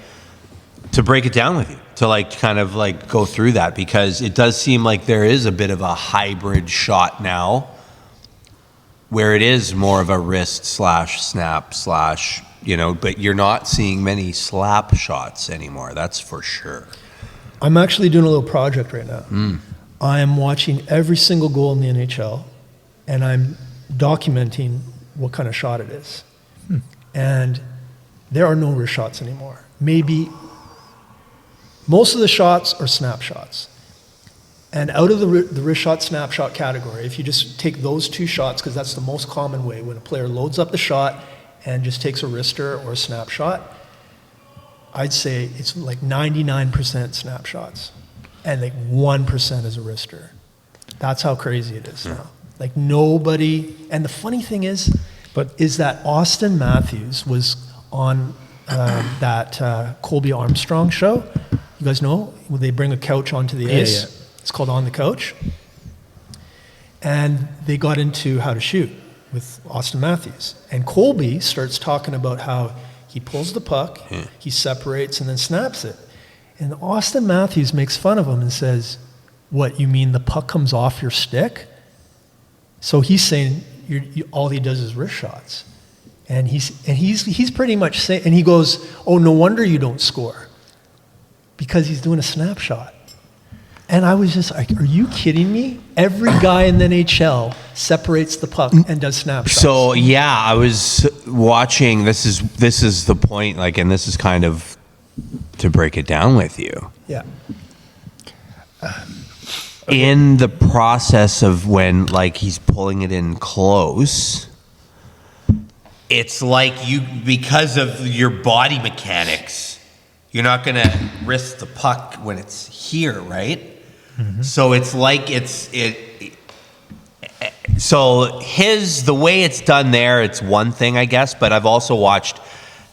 Speaker 4: to break it down with you, to like kind of like go through that, because it does seem like there is a bit of a hybrid shot now, where it is more of a wrist slash snap slash, you know, but you're not seeing many slap shots anymore. That's for sure.
Speaker 2: I'm actually doing a little project right now. I am watching every single goal in the NHL, and I'm documenting what kind of shot it is. And there are no wrist shots anymore. Maybe most of the shots are snapshots. And out of the wrist shot snapshot category, if you just take those two shots, because that's the most common way when a player loads up the shot and just takes a wrister or a snapshot, I'd say it's like 99% snapshots. And like 1% is a wrister. That's how crazy it is now. Like nobody, and the funny thing is that Austin Matthews was on that Colby Armstrong show. You guys know, when they bring a couch onto the ice. Yeah. It's called On the Couch. And they got into how to shoot with Austin Matthews. And Colby starts talking about how he pulls the puck, he separates, and then snaps it. And Austin Matthews makes fun of him and says, "What, you mean the puck comes off your stick?" So he's saying all he does is wrist shots. And he's pretty much saying, and he goes, "Oh, no wonder you don't score, because he's doing a snapshot." And I was just like, are you kidding me? Every guy in the NHL separates the puck and does snapshots.
Speaker 4: So yeah, I was watching, this is the point, like, and this is kind of to break it down with you.
Speaker 2: Yeah.
Speaker 4: In the process of when, like, he's pulling it in close, it's like because of your body mechanics, you're not going to risk the puck when it's here, right? Mm-hmm. So it's like so the way it's done there, it's one thing, I guess, but I've also watched,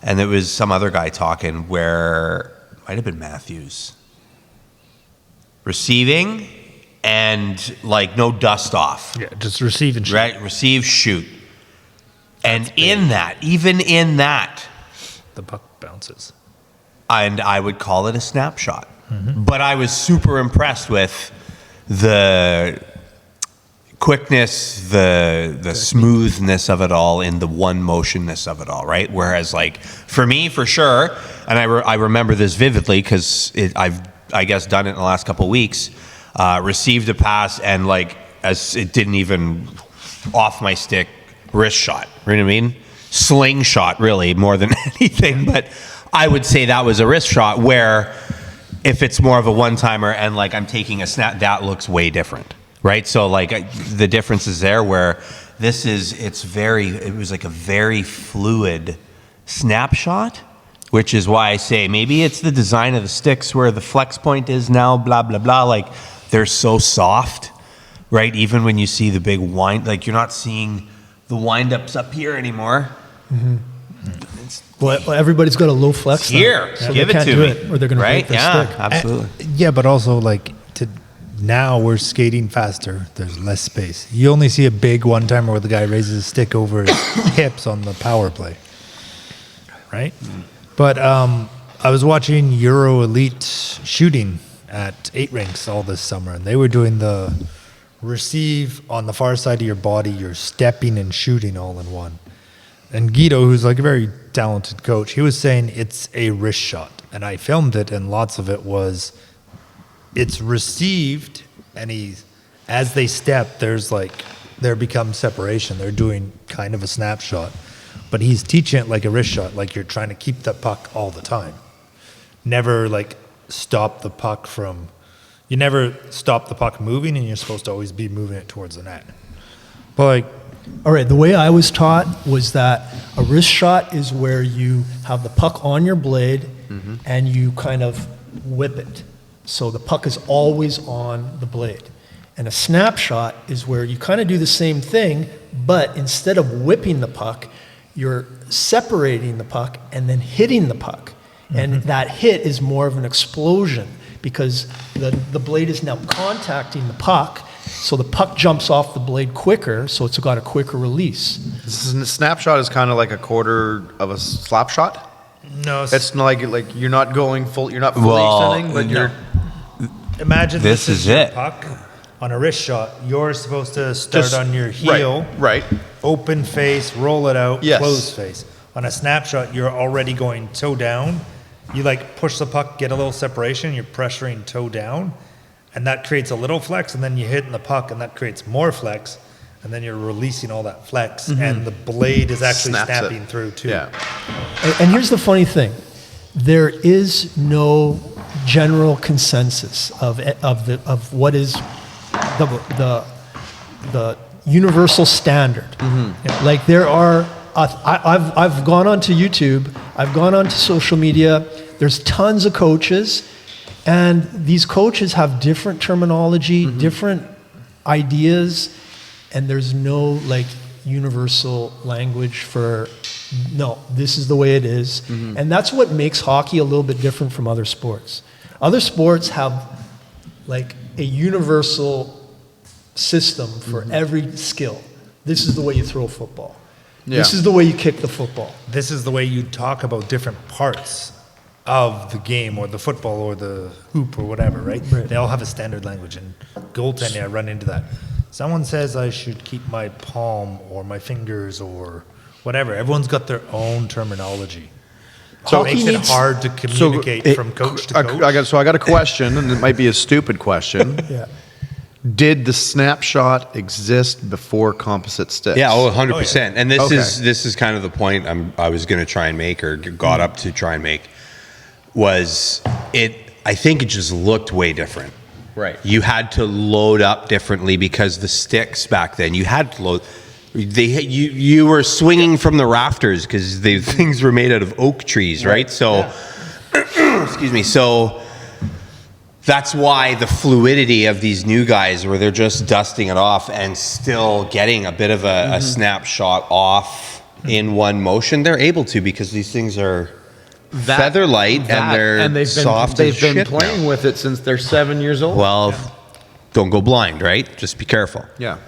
Speaker 4: and there was some other guy talking where, might have been Matthews, receiving and like no dust off.
Speaker 5: Yeah, just receive and shoot.
Speaker 4: Right, receive, shoot. And even in that,
Speaker 5: the puck bounces.
Speaker 4: And I would call it a snapshot. Mm-hmm. But I was super impressed with the quickness, the smoothness of it all, and the one motionness of it all, right? Whereas, like, for me, for sure, and I remember this vividly because I've, I guess, done it in the last couple of weeks, received a pass and, like, as it didn't even off my stick, wrist shot, you know what I mean? Slingshot, really, more than anything, but I would say that was a wrist shot, where if it's more of a one-timer and, like, I'm taking a snap, that looks way different, right? So, like, the difference is there, where this is, it was like a very fluid snapshot.
Speaker 6: which is why I say maybe it's the design of the sticks where the flex point is now, blah, blah, blah. Like, they're so soft, right? Even when you see the big wind, like, you're not seeing the wind-ups up here anymore.
Speaker 2: Well, everybody's got a low flex now,
Speaker 6: Here,
Speaker 2: so
Speaker 6: give
Speaker 2: they
Speaker 6: it
Speaker 2: can't
Speaker 6: to
Speaker 2: do
Speaker 6: me.
Speaker 2: it, or they're going to
Speaker 6: Right?
Speaker 2: break their
Speaker 6: Yeah,
Speaker 2: stick.
Speaker 6: absolutely.
Speaker 5: Yeah, but also like now we're skating faster. There's less space. You only see a big one-timer where the guy raises his stick over his hips on the power play, right? But I was watching Euro Elite shooting at 8 rinks all this summer, and they were doing the receive on the far side of your body. You're stepping and shooting all in one. And Guido, who's like a very talented coach, he was saying it's a wrist shot. And I filmed it, and lots of it was, it's received, and as they step, there becomes separation. They're doing kind of a snapshot. But he's teaching it like a wrist shot, like you're trying to keep the puck all the time. Never like stop the puck you never stop the puck moving, and you're supposed to always be moving it towards the net. But like,
Speaker 2: All right, the way I was taught was that a wrist shot is where you have the puck on your blade and you kind of whip it. So the puck is always on the blade. And a snapshot is where you kind of do the same thing, but instead of whipping the puck, you're separating the puck and then hitting the puck. And that hit is more of an explosion because the blade is now contacting the puck. So the puck jumps off the blade quicker, so it's got a quicker release.
Speaker 3: Snapshot is kind of like a quarter of a slap shot.
Speaker 5: no,
Speaker 3: It's not like you're not going full. You're not fully
Speaker 6: Well,
Speaker 3: extending, but you're.
Speaker 5: imagine
Speaker 6: This is
Speaker 5: your
Speaker 6: it.
Speaker 5: puck on a wrist shot. You're supposed to start on your heel,
Speaker 3: Right.
Speaker 5: open face, roll it out,
Speaker 3: Yes.
Speaker 5: close face. On a snapshot, you're already going toe down. You like push the puck, get a little separation, you're pressuring toe down, and that creates a little flex, and then you hit in the puck, and that creates more flex, and then you're releasing all that flex, and the blade is actually
Speaker 3: Snaps it.
Speaker 5: snapping through too.
Speaker 3: Yeah.
Speaker 2: And here's the funny thing. There is no general consensus of what is the universal standard. Like there are, I've gone onto YouTube, I've gone onto social media, there's tons of coaches, and these coaches have different terminology, different ideas, and there's no like universal language for, no, this is the way it is. And that's what makes hockey a little bit different from other sports. Other sports have like a universal system for every skill. This is the way you throw a football. This is the way you kick the football.
Speaker 5: This is the way you talk about different parts of the game or the football or the hoop or whatever, right? They all have a standard language, and goaltending, I run into that. Someone says I should keep my palm or my fingers or whatever. Everyone's got their own terminology. So it makes it hard to communicate from coach to coach.
Speaker 3: I got a question, and it might be a stupid question.
Speaker 2: Yeah.
Speaker 3: Did the snapshot exist before composite sticks?
Speaker 6: Yeah, 100%. And
Speaker 3: Okay.
Speaker 6: this is kind of the point I was going to try and make, or got up to try and make, was I think it just looked way different.
Speaker 3: Right.
Speaker 6: You had to load up differently because the sticks back then, you had to load. You were swinging from the rafters because the things were made out of oak trees, right? So, excuse me. So that's why the fluidity of these new guys, where they're just dusting it off and still getting a bit of a snapshot off in one motion, they're able to because these things are feather light and they're soft
Speaker 3: They've
Speaker 6: as
Speaker 3: been
Speaker 6: shit
Speaker 3: playing
Speaker 6: now.
Speaker 3: with it since they're 7 years old.
Speaker 6: Well, don't go blind, right? Just be careful.
Speaker 3: Yeah.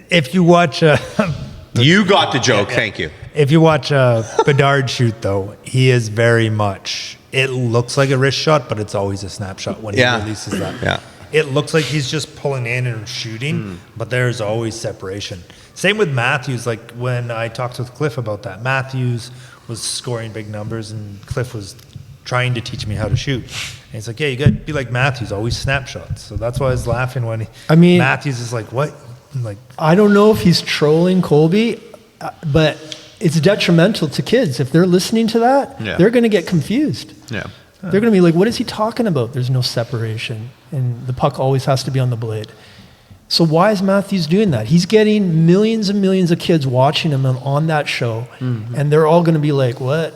Speaker 5: If you watch,
Speaker 6: You got the joke. Thank you.
Speaker 5: if you watch Bedard shoot, though, he is very much. It looks like a wrist shot, but it's always a snapshot when he releases that.
Speaker 6: Yeah.
Speaker 5: It looks like he's just pulling in and shooting, but there's always separation. Same with Matthews. Like when I talked with Cliff about that, Matthews was scoring big numbers, and Cliff was trying to teach me how to shoot. And he's like, "Yeah, you got to be like Matthews, always snapshots." So that's why I was laughing when Matthews is like, "What?" I'm like,
Speaker 2: I don't know if he's trolling Colby, but it's detrimental to kids. If they're listening to that, they're going to get confused.
Speaker 3: Yeah.
Speaker 2: They're going to be like, what is he talking about? There's no separation, and the puck always has to be on the blade. So why is Matthews doing that? He's getting millions and millions of kids watching him on that show, and they're all going to be like, "What,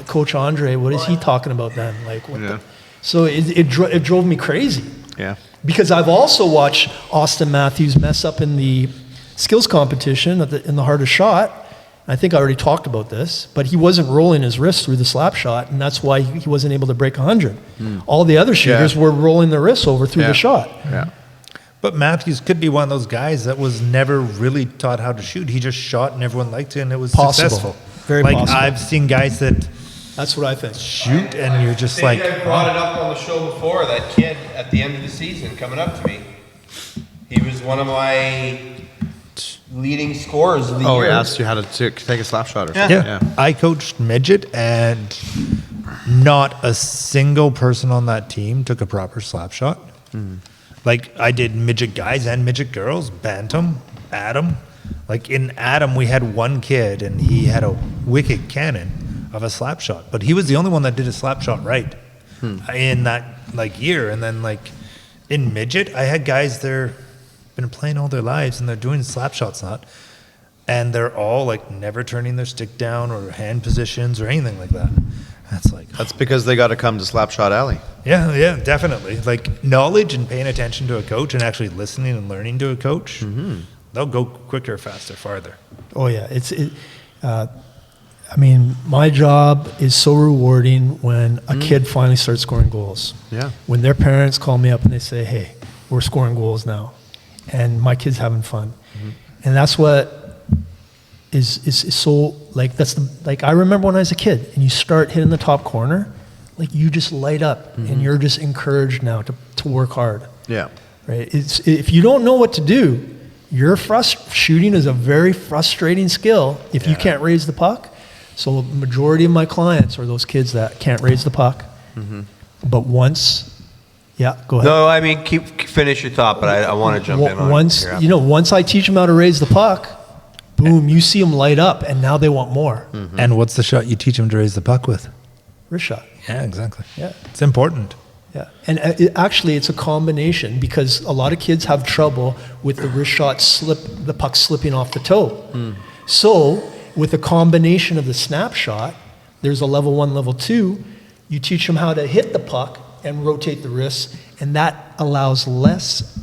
Speaker 2: Coach Andre? What is he talking about then?" Like, what?
Speaker 3: Yeah.
Speaker 2: So it drove me crazy.
Speaker 3: Yeah.
Speaker 2: Because I've also watched Austin Matthews mess up in the skills competition in the hardest shot. I think I already talked about this, but he wasn't rolling his wrist through the slap shot, and that's why he wasn't able to break 100. All the other shooters were rolling their wrists over through the shot.
Speaker 3: Yeah.
Speaker 5: But Matthews could be one of those guys that was never really taught how to shoot. He just shot and everyone liked it and it was
Speaker 2: Possible.
Speaker 5: successful.
Speaker 2: Very
Speaker 5: like
Speaker 2: possible.
Speaker 5: I've seen guys that
Speaker 2: That's what I think.
Speaker 5: shoot and you're just like,
Speaker 4: I brought it up on the show before. That kid at the end of the season coming up to me. He was one of my leading scorers of the
Speaker 3: Oh,
Speaker 4: year.
Speaker 3: he asked you how to take a slap shot or something.
Speaker 5: yeah. I coached midget and not a single person on that team took a proper slap shot. Like I did midget guys and midget girls, bantam, Adam. Like in Adam, we had one kid and he had a wicked cannon of a slap shot, but he was the only one that did a slap shot right in that like year. And then like in midget, I had guys there been playing all their lives and they're doing slap shots not, and they're all like never turning their stick down or hand positions or anything like that. That's like
Speaker 3: That's because they got to come to Slapshot Alley.
Speaker 5: yeah, definitely. Like knowledge and paying attention to a coach and actually listening and learning to a coach, they'll go quicker, faster, farther.
Speaker 2: Oh yeah, I mean, my job is so rewarding when a kid finally starts scoring goals.
Speaker 3: Yeah.
Speaker 2: When their parents call me up and they say, "Hey, we're scoring goals now," and my kid's having fun, and that's what is so like I remember when I was a kid and you start hitting the top corner, like you just light up and you're just encouraged now to work hard.
Speaker 3: Yeah.
Speaker 2: Right? If you don't know what to do, shooting is a very frustrating skill if you can't raise the puck. So the majority of my clients are those kids that can't raise the puck. But once, go ahead.
Speaker 4: No, I mean, finish your thought, but I want to jump in on
Speaker 2: Once I teach them how to raise the puck, boom, you see them light up, and now they want more.
Speaker 5: And what's the shot you teach them to raise the puck with?
Speaker 2: Wrist shot.
Speaker 5: Yeah, exactly.
Speaker 2: Yeah.
Speaker 5: It's important.
Speaker 2: Yeah, and actually it's a combination because a lot of kids have trouble with the wrist shot the puck slipping off the toe. So with a combination of the snapshot, there's a level 1, level 2, you teach them how to hit the puck and rotate the wrists, and that allows less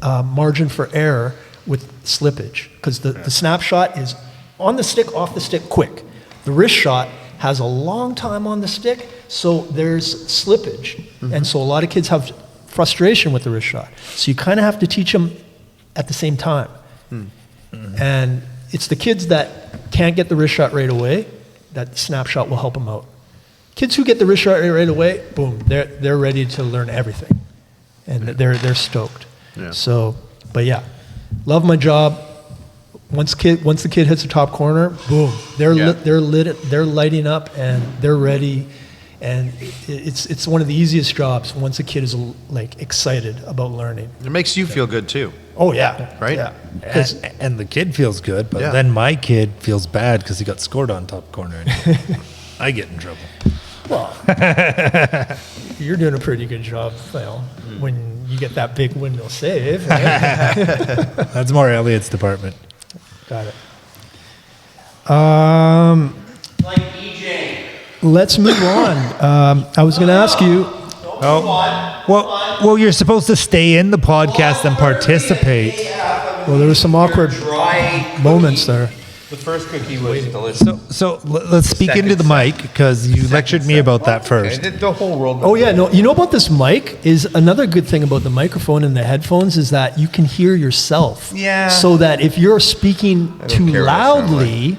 Speaker 2: margin for error with slippage because the snapshot is on the stick, off the stick, quick. The wrist shot has a long time on the stick, so there's slippage. And so a lot of kids have frustration with the wrist shot. So you kind of have to teach them at the same time. And it's the kids that can't get the wrist shot right away that the snapshot will help them out. Kids who get the wrist shot right away, boom, they're ready to learn everything. And they're stoked.
Speaker 3: Yeah.
Speaker 2: So, but yeah, love my job. Once the kid hits the top corner, boom, they're lighting up and they're ready, and it's one of the easiest jobs once a kid is like excited about learning.
Speaker 3: It makes you feel good too.
Speaker 2: Oh yeah,
Speaker 3: Right?
Speaker 2: Yeah,
Speaker 5: And the kid feels good, but
Speaker 3: Yeah.
Speaker 5: then my kid feels bad because he got scored on top corner. And I get in trouble.
Speaker 2: well, you're doing a pretty good job, when you get that big windmill save. Right?
Speaker 5: That's more Elliot's department.
Speaker 2: Got it.
Speaker 4: Like EJ.
Speaker 2: Let's move on. I was going to ask you.
Speaker 5: Well, you're supposed to stay in the podcast and participate.
Speaker 2: Well, there was some awkward moments there.
Speaker 4: The first cookie was delicious.
Speaker 5: So let's speak into the mic because you lectured me about that first.
Speaker 4: The whole world.
Speaker 2: Oh yeah, no. You know about this mic is another good thing about the microphone and the headphones is that you can hear yourself.
Speaker 4: Yeah.
Speaker 2: So that if you're speaking too
Speaker 4: care what I sound
Speaker 2: loudly,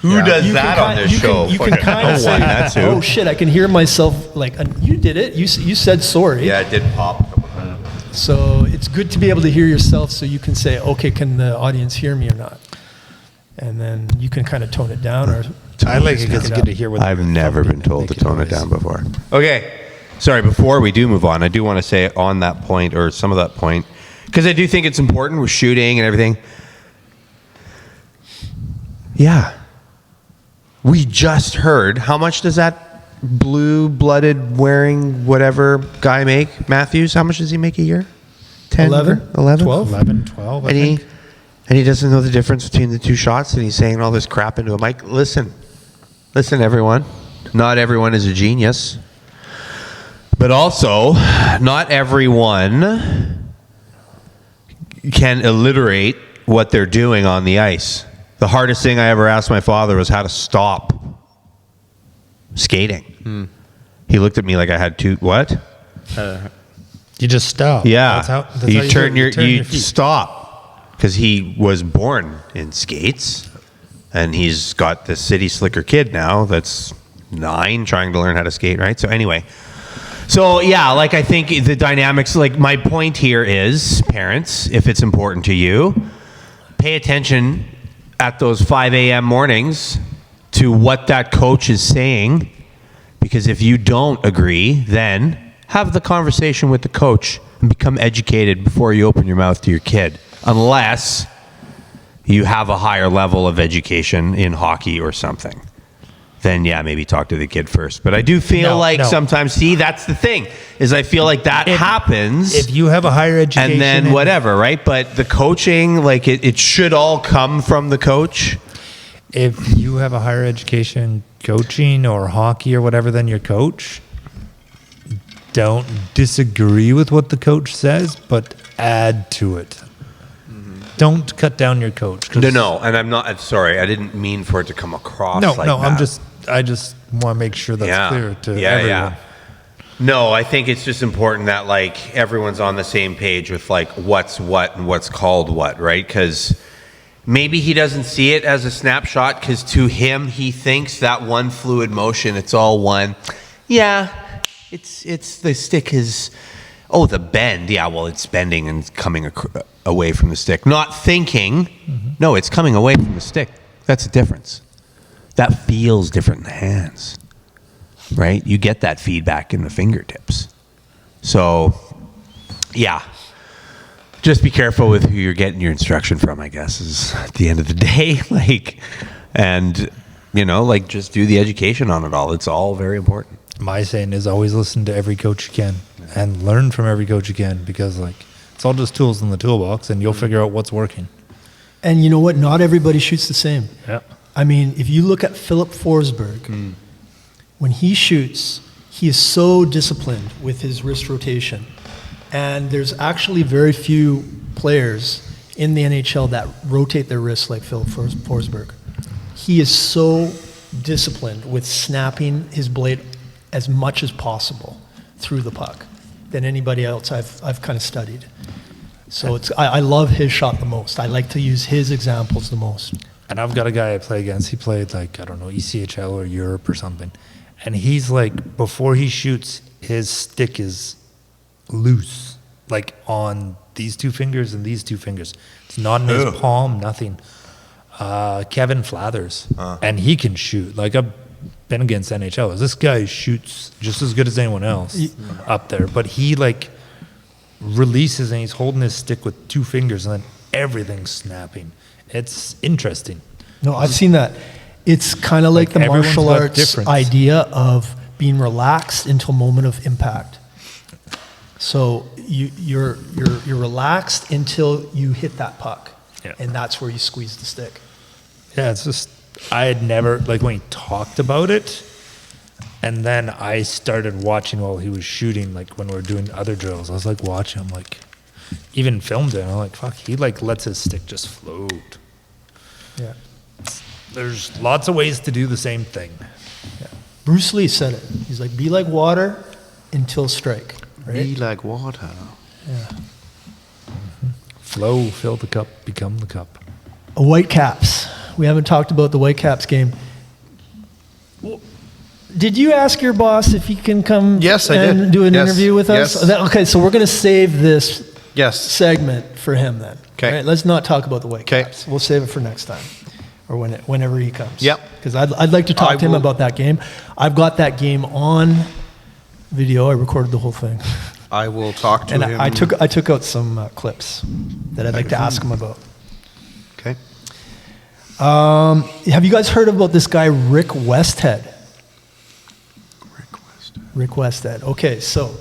Speaker 6: Who does
Speaker 2: you
Speaker 6: that
Speaker 2: can
Speaker 6: on
Speaker 2: ki-
Speaker 6: this
Speaker 2: you
Speaker 6: show?
Speaker 2: Can, you can kind of say,
Speaker 6: That's who.
Speaker 2: "Oh shit, I can hear myself." Like you did it. You said sorry.
Speaker 6: Yeah, it did pop a couple times.
Speaker 2: So it's good to be able to hear yourself, so you can say, "Okay, can the audience hear me or not?" And then you can kind of tone it down or.
Speaker 5: I like it because you get to hear what
Speaker 6: I've never been told to tone it
Speaker 5: noise.
Speaker 6: down before. Okay. Sorry, before we do move on, I do want to say on that point, or some of that point, because I do think it's important with shooting and everything. Yeah. We just heard, how much does that blue-blooded wearing whatever guy make? Matthews, how much does he make a year? 10,
Speaker 2: 11?
Speaker 6: 11?
Speaker 2: 12?
Speaker 5: 11, 12, I
Speaker 6: And
Speaker 5: think.
Speaker 6: he doesn't know the difference between the two shots, and he's saying all this crap into a mic. Listen, everyone. Not everyone is a genius. But also, not everyone can alliterate what they're doing on the ice. The hardest thing I ever asked my father was how to stop skating. He looked at me like I had what?
Speaker 5: You just stop.
Speaker 6: Yeah.
Speaker 5: That's how
Speaker 6: you turn your
Speaker 5: feet.
Speaker 6: stop, because he was born in skates, and he's got this city slicker kid now that's 9 trying to learn how to skate, right? So anyway, yeah, like I think the dynamics, like my point here is, parents, if it's important to you, pay attention at those 5 a.m. mornings to what that coach is saying, because if you don't agree, then have the conversation with the coach and become educated before you open your mouth to your kid, unless you have a higher level of education in hockey or something. Then yeah, maybe talk to the kid first. But I do feel sometimes, see, that's the thing, is I feel like that happens.
Speaker 5: If you have a higher education.
Speaker 6: And then whatever, right? But the coaching, like it should all come from the coach.
Speaker 5: If you have a higher education coaching or hockey or whatever than your coach, don't disagree with what the coach says, but add to it. Don't cut down your coach.
Speaker 6: No, and I'm sorry, I didn't mean for it to come across like that.
Speaker 5: I just want to make sure that's clear to everyone. Yeah.
Speaker 6: No, I think it's just important that like everyone's on the same page with like what's what and what's called what, right? Because maybe he doesn't see it as a snapshot, because to him he thinks that one fluid motion, it's all one. Yeah, it's the stick is, the bend. Yeah, well, it's bending and coming away from the stick. Not thinking, no, it's coming away from the stick. That's the difference. That feels different in the hands, right? You get that feedback in the fingertips. So, yeah. Just be careful with who you're getting your instruction from, I guess, is at the end of the day. Just do the education on it all. It's all very important.
Speaker 5: My saying is always listen to every coach you can and learn from every coach you can, because it's all just tools in the toolbox, and you'll figure out what's working.
Speaker 2: And you know what? Not everybody shoots the same.
Speaker 5: Yeah.
Speaker 2: I mean, if you look at Philip Forsberg, when he shoots, he is so disciplined with his wrist rotation. And there's actually very few players in the NHL that rotate their wrists like Philip Forsberg. He is so disciplined with snapping his blade as much as possible through the puck than anybody else I've kind of studied. So I love his shot the most. I like to use his examples the most.
Speaker 5: And I've got a guy I play against. He played ECHL or Europe or something. And he's before he shoots, his stick is loose, on these 2 fingers and these 2 fingers. It's not in his palm, nothing. Kevin Flathers. And he can shoot. I've been against NHLers. This guy shoots just as good as anyone else up there. But he releases and he's holding his stick with 2 fingers, and then everything's snapping. It's interesting.
Speaker 2: No, I've seen that. It's kind of like the martial arts idea of being relaxed until moment of impact. So you're relaxed until you hit that puck, and that's where you squeeze the stick.
Speaker 5: Yeah, it's just I had never when he talked about it, and then I started watching while he was shooting. When we were doing other drills, I was watching him, even filmed it. And I'm fuck, he lets his stick just float.
Speaker 2: Yeah.
Speaker 5: There's lots of ways to do the same thing.
Speaker 2: Yeah. Bruce Lee said it. He's be like water until strike. Right?
Speaker 3: Be like water.
Speaker 2: Yeah.
Speaker 5: Flow, fill the cup, become the cup.
Speaker 2: Whitecaps. We haven't talked about the Whitecaps game. Did you ask your boss if he can come
Speaker 3: Yes, I
Speaker 2: and
Speaker 3: did.
Speaker 2: do an
Speaker 3: Yes.
Speaker 2: interview with us?
Speaker 3: Yes.
Speaker 2: Okay, so we're going to save this
Speaker 3: Yes.
Speaker 2: segment for him then.
Speaker 3: Okay.
Speaker 2: Right? Let's not talk about the Whitecaps.
Speaker 3: Okay.
Speaker 2: We'll save it for next time, or whenever he comes.
Speaker 3: Yep.
Speaker 2: Because I'd like to talk to him about that game. I've got that game on video. I recorded the whole thing,
Speaker 3: I will talk to
Speaker 2: and
Speaker 3: him.
Speaker 2: I took out some clips that I'd like to ask him about.
Speaker 3: Okay.
Speaker 2: Have you guys heard about this guy Rick Westhead? Rick Westhead. Okay, so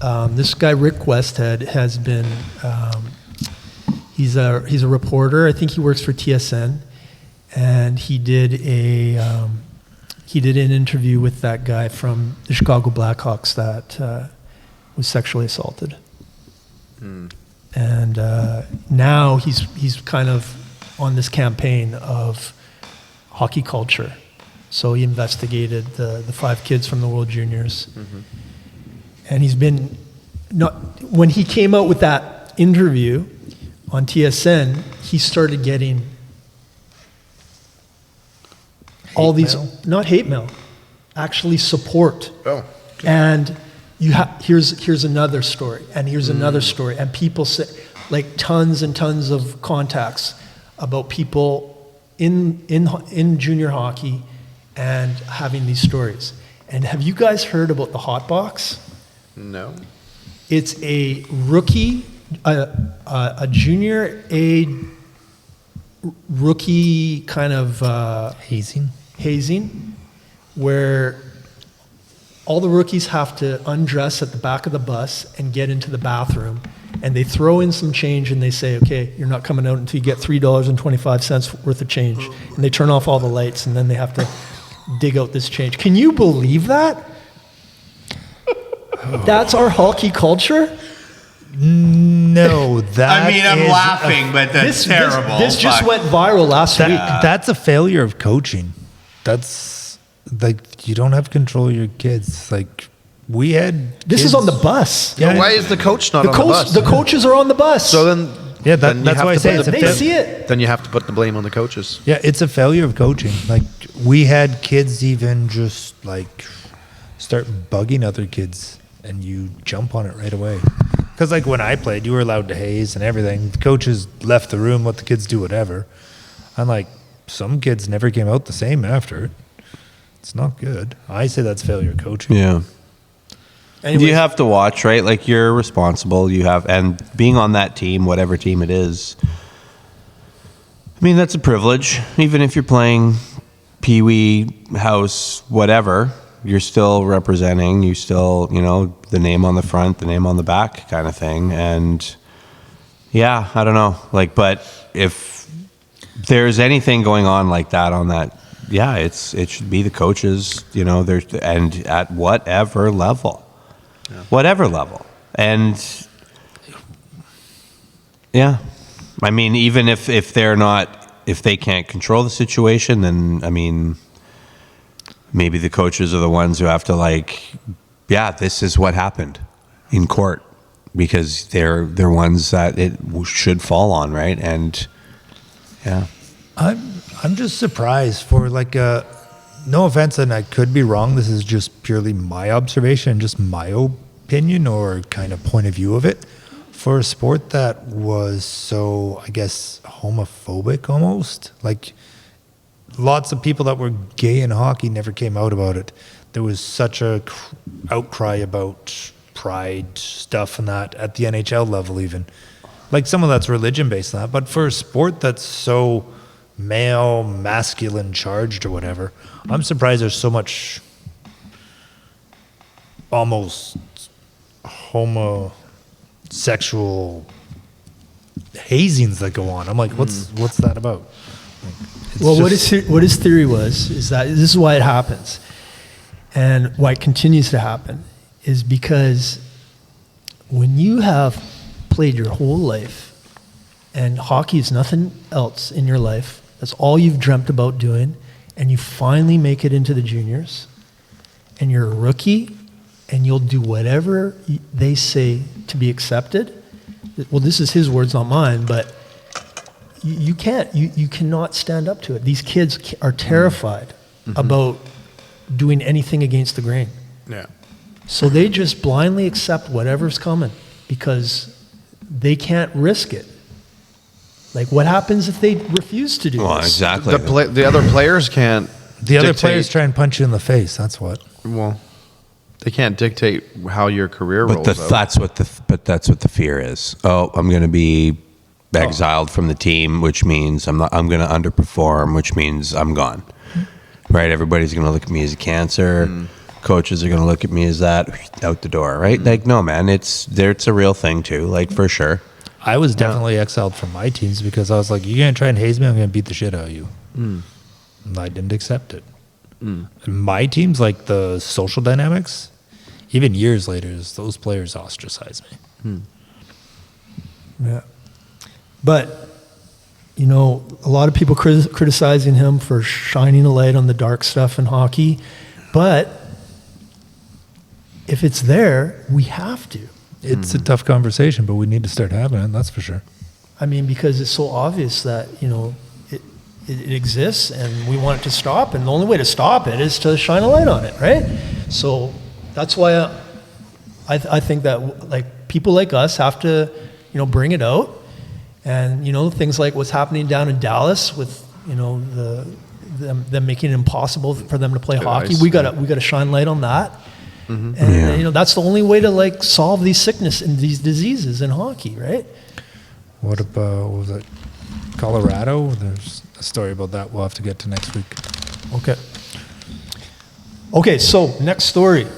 Speaker 2: This guy Rick Westhead has been. He's a reporter. I think he works for TSN, and he did an interview with that guy from the Chicago Blackhawks that was sexually assaulted. And now he's kind of on this campaign of hockey culture. So he investigated the 5 kids from the World Juniors, and he's been when he came out with that interview on TSN, he started getting all these, not hate mail, actually support.
Speaker 3: Oh.
Speaker 2: And here's another story, and here's another story, and people say, like, tons and tons of contacts about people in junior hockey and having these stories. And have you guys heard about the hot box?
Speaker 3: No.
Speaker 2: It's a rookie, a junior A rookie kind of hazing, where all the rookies have to undress at the back of the bus and get into the bathroom, and they throw in some change and they say, okay, you're not coming out until you get $3.25 worth of change. And they turn off all the lights, and then they have to dig out this change. Can you believe that? That's our hockey culture?
Speaker 5: No, that
Speaker 4: I'm laughing, but that's terrible.
Speaker 2: This just went viral last week.
Speaker 5: That's a failure of coaching. That's like, you don't have control of your kids. Like, we had
Speaker 2: This
Speaker 5: kids,
Speaker 2: is on the bus.
Speaker 5: Yeah,
Speaker 3: Why is the coach not on the bus?
Speaker 2: The coaches are on the bus.
Speaker 3: So then,
Speaker 5: Yeah,
Speaker 3: then you
Speaker 5: that's
Speaker 3: have
Speaker 5: why I
Speaker 3: to
Speaker 5: say
Speaker 3: put
Speaker 5: it's
Speaker 3: the-
Speaker 2: they see it.
Speaker 3: Then you have to put the blame on the coaches.
Speaker 5: Yeah, it's a failure of coaching. Like, we had kids even just like start bugging other kids, and you jump on it right away. Because like when I played, you were allowed to haze and everything. The coaches left the room, let the kids do whatever. And like, some kids never came out the same after. It's not good. I say that's failure of coaching.
Speaker 6: Yeah.
Speaker 2: Anyways,
Speaker 6: You have to watch, right? Like, you're responsible. You have, and being on that team, whatever team it is, I mean, that's a privilege. Even if you're playing Pee-wee, house, whatever, you're still representing. You still, the name on the front, the name on the back kind of thing. And yeah, I don't know. Like, but if there's anything going on like that on that, yeah, it should be the coaches, and at whatever level. Yeah. Whatever level. And yeah, I mean, even if they can't control the situation, then I mean, maybe the coaches are the ones who have to this is what happened in court, because they're ones that it should fall on, right? And yeah,
Speaker 5: I'm just surprised for no offense, and I could be wrong. This is just purely my observation, just my opinion or kind of point of view of it. For a sport that was so, I guess, homophobic almost, like lots of people that were gay in hockey never came out about it. There was such a outcry about pride stuff and that at the NHL level even. Like some of that's religion based on that, but for a sport that's so male, masculine charged or whatever, I'm surprised there's so much almost homosexual hazings that go on. I'm like, what's that about?
Speaker 2: Well, what his theory was is that this is why it happens, and why it continues to happen, is because when you have played your whole life, and hockey is nothing else in your life, that's all you've dreamt about doing, and you finally make it into the juniors, and you're a rookie, and you'll do whatever they say to be accepted. Well, this is his words, not mine, but you cannot stand up to it. These kids are terrified about doing anything against the grain.
Speaker 3: Yeah.
Speaker 2: So they just blindly accept whatever's coming because they can't risk it. Like, what happens if they refuse to do
Speaker 6: well,
Speaker 2: this?
Speaker 6: exactly.
Speaker 3: The other players can't.
Speaker 5: The other
Speaker 3: dictate-
Speaker 5: players try and punch you in the face. That's what.
Speaker 3: Well, they can't dictate how your career
Speaker 6: But
Speaker 3: rolls out.
Speaker 6: that's what the fear is. Oh, I'm going to be exiled from the team, which means I'm going to underperform, which means I'm gone. Right? Everybody's going to look at me as a cancer. coaches are going to look at me as that out the door, right? Like, no, man, it's a real thing too, like for sure.
Speaker 5: I was definitely exiled from my teams because I was like, you're going to try and haze me, I'm going to beat the shit out of you. And I didn't accept it. And my teams, like the social dynamics, even years later, those players ostracize me.
Speaker 2: Yeah. But, you know, a lot of people criticizing him for shining a light on the dark stuff in hockey. But if it's there, we have to.
Speaker 5: It's a tough conversation, but we need to start having it, that's for sure.
Speaker 2: I mean, because it's so obvious that, you know, it exists and we want it to stop. And the only way to stop it is to shine a light on it, right? So that's why I think that, like, people like us have to, you know, bring it out. And, you know, things like what's happening down in Dallas with, you know, them making it impossible for them to play hockey.
Speaker 3: Ice,
Speaker 2: We gotta shine light on that. And, you know, that's the only way to, like, solve these sickness and these diseases in hockey, right?
Speaker 5: What about, what was it, Colorado? There's a story about that we'll have to get to next week.
Speaker 2: Okay, so next story.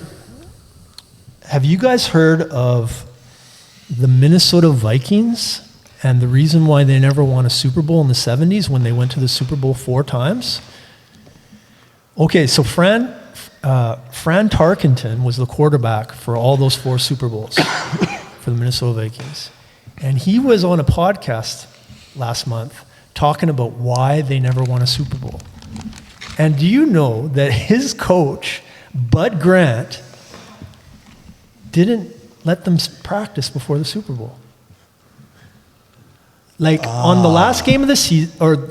Speaker 2: Have you guys heard of the Minnesota Vikings and the reason why they never won a Super Bowl in the 70s when they went to the Super Bowl 4 times? Okay, so Fran Tarkenton was the quarterback for all those 4 Super Bowls for the Minnesota Vikings. And he was on a podcast last month talking about why they never won a Super Bowl. And do you know that his coach, Bud Grant, didn't let them practice before the Super Bowl? Like on the last game of the season, or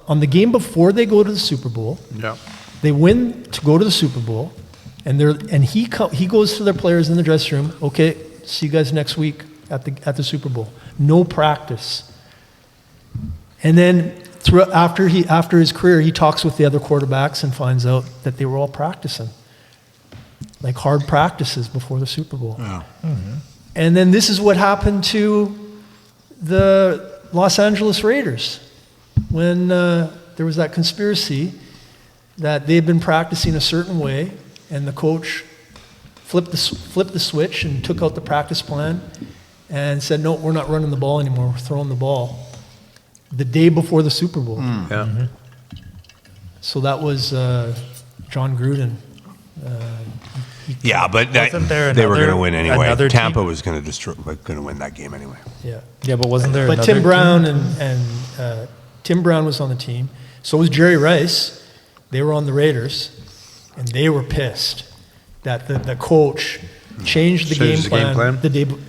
Speaker 2: on the game before they go to the Super Bowl, they win to go to the Super Bowl, and he goes to their players in the dressing room. Okay, see you guys next week at the Super Bowl. No practice. And then after his career, he talks with the other quarterbacks and finds out that they were all practicing, like hard practices before the Super Bowl.
Speaker 3: Oh.
Speaker 2: Mm-hmm. And then this is what happened to the Los Angeles Raiders when there was that conspiracy that they had been practicing a certain way, and the coach flipped the switch and took out the practice plan and said, no, we're not running the ball anymore, we're throwing the ball, the day before the Super Bowl. So that was John Gruden.
Speaker 6: Yeah, but
Speaker 5: Wasn't there
Speaker 6: they were going to
Speaker 5: another-
Speaker 6: win anyway.
Speaker 5: another
Speaker 6: Tampa
Speaker 5: team?
Speaker 6: was going to win that game anyway.
Speaker 2: Yeah.
Speaker 5: Yeah, but wasn't there
Speaker 2: But
Speaker 5: another
Speaker 2: Tim Brown
Speaker 5: team?
Speaker 2: and Tim Brown was on the team. So was Jerry Rice. They were on the Raiders, and they were pissed that the coach changed the game plan the day. And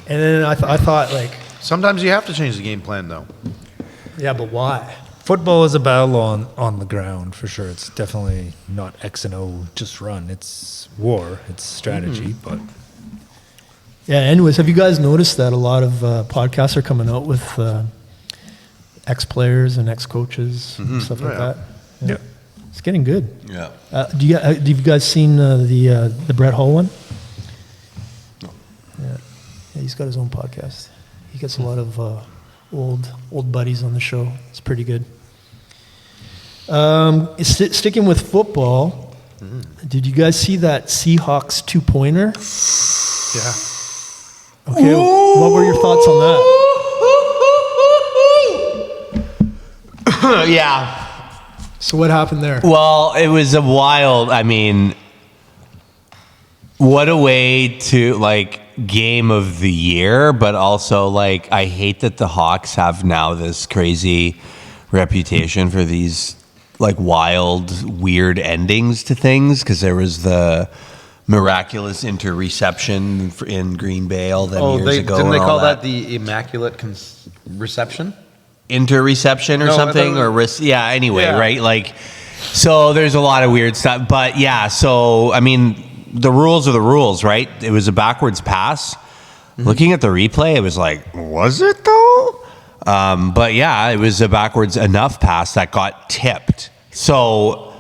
Speaker 2: then I thought, like,
Speaker 3: Sometimes you have to change the game plan, though.
Speaker 2: yeah, but why?
Speaker 5: Football is a battle on the ground, for sure. It's definitely not X and O, just run. It's war, it's strategy, but...
Speaker 2: Yeah, anyways, have you guys noticed that a lot of podcasts are coming out with ex-players and ex-coaches and stuff like that?
Speaker 5: Yeah.
Speaker 2: It's getting good.
Speaker 6: Yeah.
Speaker 2: Have you guys seen the Brett Hull one?
Speaker 6: No.
Speaker 2: Yeah, he's got his own podcast. He gets a lot of old buddies on the show. It's pretty good. Sticking with football, did you guys see that Seahawks 2-pointer?
Speaker 3: Yeah.
Speaker 2: Okay, what were your thoughts on that?
Speaker 6: Yeah.
Speaker 2: So what happened there?
Speaker 6: Well, it was a wild, I mean, what a way to, like, game of the year, but also, like, I hate that the Hawks have now this crazy reputation for these, like, wild, weird endings to things, because there was the miraculous interception in Green Bay all them years ago.
Speaker 3: Didn't they
Speaker 6: and all
Speaker 3: call that the immaculate reception?
Speaker 6: Interreception or
Speaker 3: No, I
Speaker 6: something,
Speaker 3: thought it
Speaker 6: or yeah, anyway,
Speaker 3: Yeah.
Speaker 6: right? Like, so there's a lot of weird stuff, but yeah, so I mean, the rules are the rules, right? It was a backwards pass. Looking at the replay, it was like, was it though? But yeah, it was a backwards enough pass that got tipped. So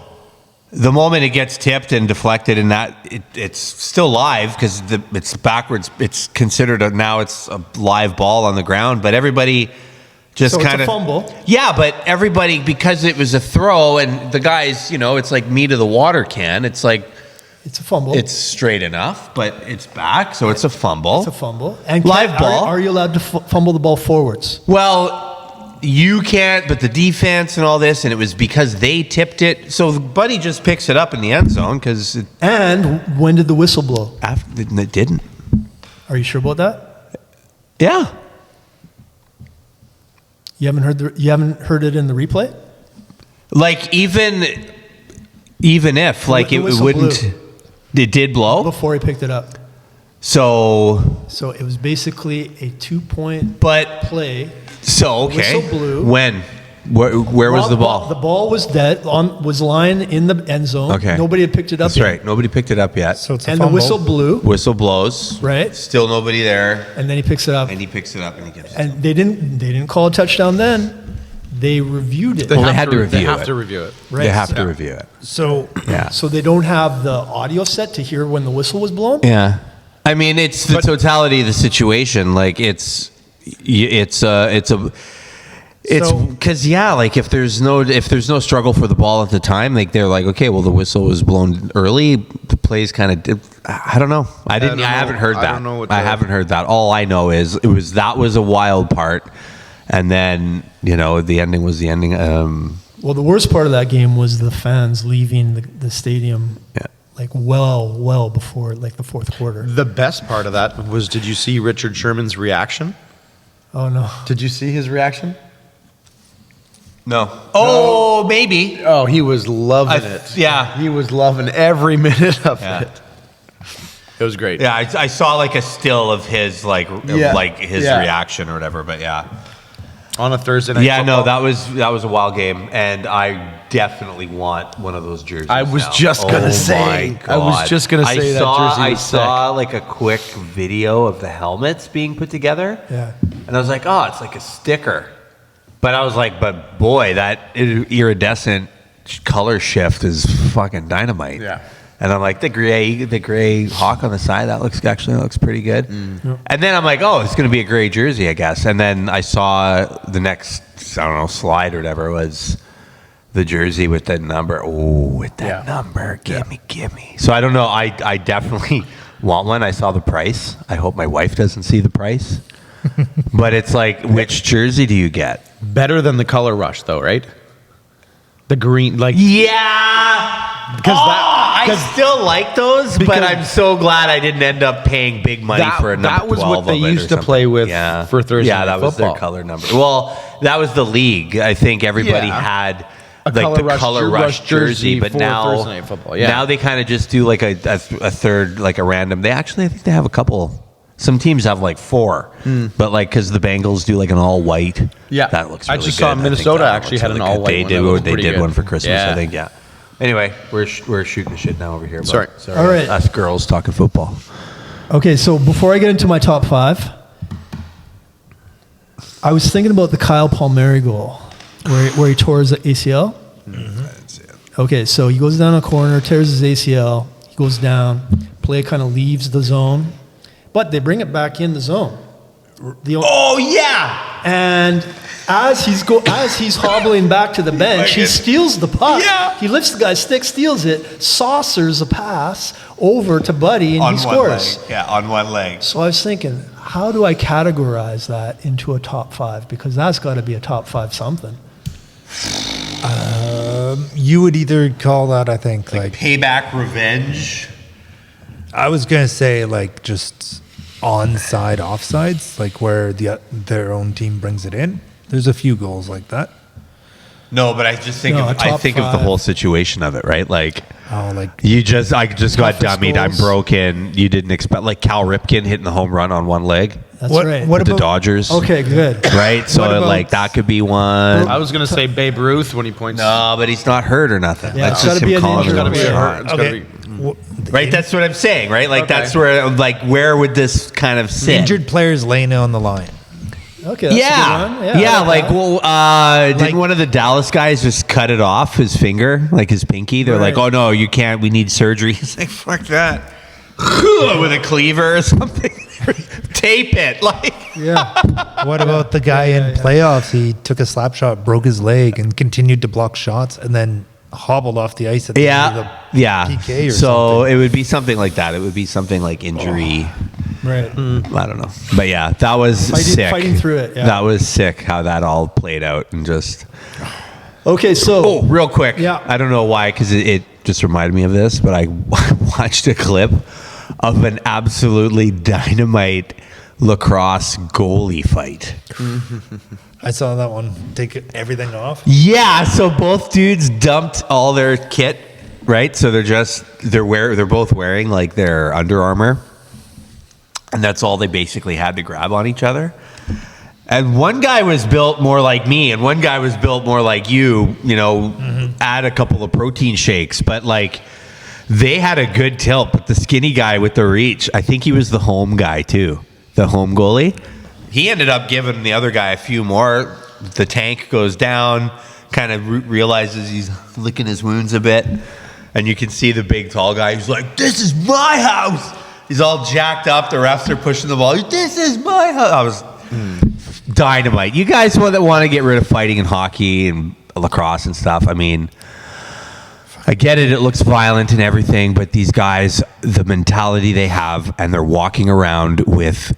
Speaker 6: the moment it gets tipped and deflected, and that it's still live because it's backwards. It's considered now it's a live ball on the ground, but everybody Just
Speaker 2: So
Speaker 6: kind
Speaker 2: it's a
Speaker 6: of
Speaker 2: fumble.
Speaker 6: Yeah, but everybody, because it was a throw, and the guys, it's like me to the water can. It's like
Speaker 2: It's a fumble.
Speaker 6: it's straight enough, but it's back, so it's a fumble.
Speaker 2: It's a fumble. And
Speaker 6: Live ball.
Speaker 2: Are you allowed to fumble the ball forwards?
Speaker 6: Well, you can't, but the defense and all this, and it was because they tipped it. So Buddy just picks it up in the end zone because
Speaker 2: And when did the whistle blow?
Speaker 6: it didn't.
Speaker 2: Are you sure about that?
Speaker 6: Yeah.
Speaker 2: You haven't heard it in the replay?
Speaker 6: Like even if like
Speaker 2: The
Speaker 6: it
Speaker 2: whistle
Speaker 6: wouldn't,
Speaker 2: blew.
Speaker 6: it did blow.
Speaker 2: Before he picked it up.
Speaker 6: So
Speaker 2: So it was basically a 2-point
Speaker 6: But
Speaker 2: play.
Speaker 6: so okay.
Speaker 2: Whistle blew.
Speaker 6: When? Where was the ball?
Speaker 2: The ball was dead. Was lying in the end zone.
Speaker 6: Okay.
Speaker 2: Nobody had picked it up
Speaker 6: That's
Speaker 2: yet.
Speaker 6: right. Nobody picked it up yet.
Speaker 5: So it's a
Speaker 2: And
Speaker 5: fumble.
Speaker 2: the whistle blew.
Speaker 6: Whistle blows.
Speaker 2: Right.
Speaker 6: Still nobody there,
Speaker 2: And then he picks it up.
Speaker 6: and he picks it up and he gives it.
Speaker 2: And they didn't call a touchdown then. They reviewed it.
Speaker 6: Well, they had to review
Speaker 3: They have
Speaker 6: it.
Speaker 3: to review it.
Speaker 2: Right.
Speaker 6: They have to review it.
Speaker 5: So
Speaker 6: Yeah.
Speaker 2: So they don't have the audio set to hear when the whistle was blown?
Speaker 6: Yeah. I mean, it's the totality of the situation. Like it's because like if there's no struggle for the ball at the time, like they're like, okay, well the whistle was blown early, the plays kind of I don't know. I haven't heard that.
Speaker 3: I don't know what
Speaker 6: I haven't heard that. All I know is that was a wild part, and then the ending was the ending.
Speaker 2: Well, the worst part of that game was the fans leaving the stadium
Speaker 6: Yeah.
Speaker 2: like well before like the fourth quarter.
Speaker 3: The best part of that was, did you see Richard Sherman's reaction?
Speaker 2: Oh, no.
Speaker 3: Did you see his reaction?
Speaker 6: No. Oh, maybe.
Speaker 3: Oh, he was loving it.
Speaker 6: Yeah.
Speaker 3: He was loving every minute of
Speaker 6: Yeah.
Speaker 3: it. It was great.
Speaker 6: Yeah, I saw like a still of his
Speaker 3: Yeah.
Speaker 6: his
Speaker 3: Yeah.
Speaker 6: reaction or whatever, but yeah.
Speaker 3: On a Thursday night
Speaker 6: Yeah,
Speaker 3: football.
Speaker 6: no, that was a wild game, and I definitely want one of those jerseys.
Speaker 3: I was
Speaker 6: now.
Speaker 3: just gonna
Speaker 6: Oh
Speaker 3: say-
Speaker 6: my
Speaker 3: I was
Speaker 6: God.
Speaker 3: just gonna say that jersey
Speaker 6: I
Speaker 3: was
Speaker 6: saw like a quick video of the helmets being put together,
Speaker 2: Yeah.
Speaker 6: and I was like, oh, it's like a sticker. But I was like, but boy, that iridescent color shift is fucking dynamite.
Speaker 3: Yeah.
Speaker 6: And I'm like, the gray hawk on the side, that looks pretty good. And then I'm like, oh, it's going to be a gray jersey, I guess. And then I saw the next, I don't know, slide or whatever was the jersey with that number. Oh, with that number, give me. So I don't know. I definitely want one. I saw the price. I hope my wife doesn't see the price. But it's like, which jersey do you get?
Speaker 3: Better than the color rush, though, right? The green, like
Speaker 6: Yeah.
Speaker 3: Because
Speaker 6: I still like those, but
Speaker 3: Because-
Speaker 6: I'm so glad I didn't end up paying big money for a number 12
Speaker 3: that was what they
Speaker 6: of it
Speaker 3: used
Speaker 6: or
Speaker 3: to
Speaker 6: something.
Speaker 3: play with for Thursday
Speaker 6: Yeah,
Speaker 3: night
Speaker 6: that was
Speaker 3: football.
Speaker 6: their color number. Well, that was the league. I think everybody
Speaker 3: Yeah.
Speaker 6: had
Speaker 3: A
Speaker 6: like
Speaker 3: color
Speaker 6: the
Speaker 3: rush
Speaker 6: color rush jersey, but
Speaker 3: for
Speaker 6: now
Speaker 3: Thursday night football. Yeah.
Speaker 6: now they kind of just do like a third, like a random. I think they have a couple. Some teams have like 4, but like because the Bengals do like an all white.
Speaker 3: Yeah.
Speaker 6: that looks.
Speaker 3: I
Speaker 6: Really
Speaker 3: just
Speaker 6: good.
Speaker 3: saw
Speaker 6: think
Speaker 3: Minnesota
Speaker 6: that one
Speaker 3: actually
Speaker 6: looks
Speaker 3: had an
Speaker 6: good.
Speaker 3: all-white
Speaker 6: They
Speaker 3: one.
Speaker 6: did.
Speaker 3: That was
Speaker 6: They
Speaker 3: pretty
Speaker 6: did
Speaker 3: good.
Speaker 6: one for Christmas.
Speaker 3: Yeah.
Speaker 6: I think. Yeah. Anyway, we're shooting the shit now over here.
Speaker 3: Sorry.
Speaker 2: All right.
Speaker 6: Us girls talking football.
Speaker 2: Okay, so before I get into my top 5, I was thinking about the Kyle Palmieri goal where he tore his ACL. Okay, so he goes down a corner, tears his ACL, he goes down, play kind of leaves the zone, but they bring it back in the zone.
Speaker 6: Oh yeah.
Speaker 2: And as he's hobbling back to the bench, he steals the puck.
Speaker 6: Yeah.
Speaker 2: He lifts the guy's stick, steals it, saucers a pass over to Buddy, and he scores.
Speaker 6: Yeah, on one leg.
Speaker 2: So I was thinking, how do I categorize that into a top 5? Because that's got to be a top 5 something.
Speaker 5: You would either call that, I think, like
Speaker 6: Payback, revenge.
Speaker 5: I was gonna say like just onside offsides, like where their own team brings it in. There's a few goals like that.
Speaker 6: No, but I just think
Speaker 2: No, a
Speaker 6: I
Speaker 2: top
Speaker 6: think of the
Speaker 2: 5.
Speaker 6: whole situation of it, right? Like
Speaker 5: Oh, like
Speaker 6: I just got
Speaker 2: Toughest
Speaker 6: dummied. I'm
Speaker 2: goals.
Speaker 6: broken. You didn't expect like Cal Ripken hitting the home run on one leg.
Speaker 2: That's
Speaker 5: What-
Speaker 2: right.
Speaker 5: what
Speaker 6: with the
Speaker 5: about-
Speaker 6: Dodgers.
Speaker 2: Okay, good.
Speaker 6: Right. So
Speaker 5: What about-
Speaker 6: like that could be one.
Speaker 3: I was gonna say Babe Ruth when he points.
Speaker 6: No, but he's not hurt or nothing.
Speaker 2: Yeah,
Speaker 6: That's
Speaker 2: it's
Speaker 6: just
Speaker 2: gotta be
Speaker 6: him
Speaker 2: an
Speaker 6: calling
Speaker 2: injury.
Speaker 6: it
Speaker 3: It's gotta be
Speaker 6: a
Speaker 3: a
Speaker 6: shot.
Speaker 3: hurt. It's gotta
Speaker 5: okay.
Speaker 3: be.
Speaker 6: Right. That's what I'm saying. Right. Like
Speaker 3: Okay.
Speaker 6: that's where like where would this kind of sit?
Speaker 5: injured players laying on the line.
Speaker 2: Okay, that's a good one.
Speaker 6: Yeah,
Speaker 2: I like
Speaker 6: like
Speaker 2: that.
Speaker 6: well, didn't
Speaker 5: Like-
Speaker 6: one of the Dallas guys just cut it off his finger, like his pinky? They're like,
Speaker 2: Right.
Speaker 6: "Oh no, you can't. We need surgery." He's like, "Fuck that." with a cleaver or something. Tape it. Like,
Speaker 2: Yeah.
Speaker 5: What about the guy in playoffs? He took a slap shot, broke his leg, and continued to block shots, and then hobbled off the ice at the end of the PK or
Speaker 6: so
Speaker 5: something.
Speaker 6: it would be something like that. It would be something like injury.
Speaker 2: Right.
Speaker 6: I don't know. But yeah, that was sick.
Speaker 2: Fighting through it. Yeah.
Speaker 6: That was sick how that all played out and just.
Speaker 2: Okay, so
Speaker 6: Oh, real quick.
Speaker 2: Yeah.
Speaker 6: I don't know why, because it just reminded me of this, but I watched a clip of an absolutely dynamite lacrosse goalie fight.
Speaker 5: I saw that one. Take everything off.
Speaker 6: Yeah, so both dudes dumped all their kit, right? So they're both wearing like their Under Armour, and that's all they basically had to grab on each other. And one guy was built more like me, and one guy was built more like you. Add a couple of protein shakes, but like they had a good tilt. But the skinny guy with the reach, I think he was the home guy too, the home goalie. He ended up giving the other guy a few more. The tank goes down, kind of realizes he's licking his wounds a bit. And you can see the big tall guy who's like, "This is my house." He's all jacked up. The refs are pushing the ball. "This is my house." I was dynamite. You guys want to get rid of fighting in hockey and lacrosse and stuff. I mean, I get it. It looks violent and everything. But these guys, the mentality they have, and they're walking around with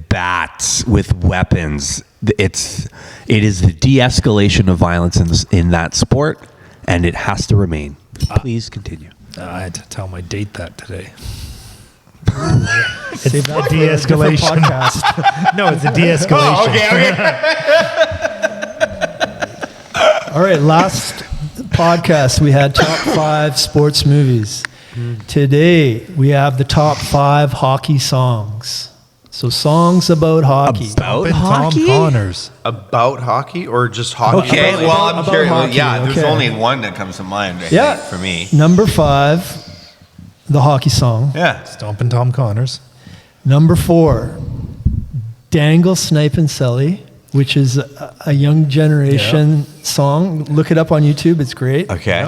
Speaker 6: bats, with weapons. It is the de-escalation of violence in that sport, and it has to remain. Please continue.
Speaker 5: I had to tell my date that today.
Speaker 2: Save
Speaker 5: It's
Speaker 2: that
Speaker 5: a
Speaker 2: for a different
Speaker 5: de-escalation.
Speaker 2: podcast.
Speaker 5: No, it's a de-escalation.
Speaker 2: All right, last podcast we had top 5 sports movies. Today we have the top 5 hockey songs. So songs about hockey.
Speaker 6: About
Speaker 5: And
Speaker 6: hockey?
Speaker 5: Tom Connors.
Speaker 3: About hockey or just hockey?
Speaker 6: Okay,
Speaker 2: About-
Speaker 6: well, I'm
Speaker 2: about
Speaker 6: curious.
Speaker 2: hockey,
Speaker 6: Yeah, there's
Speaker 2: okay.
Speaker 6: only one that comes to mind, I
Speaker 2: Yeah.
Speaker 6: think, for me.
Speaker 2: Number 5, the hockey song.
Speaker 6: Yeah.
Speaker 5: Stompin' Tom Connors.
Speaker 2: Number 4, Dangle, Snipe and Sully, which is a young generation song. Look it up on YouTube. It's great.
Speaker 6: Okay.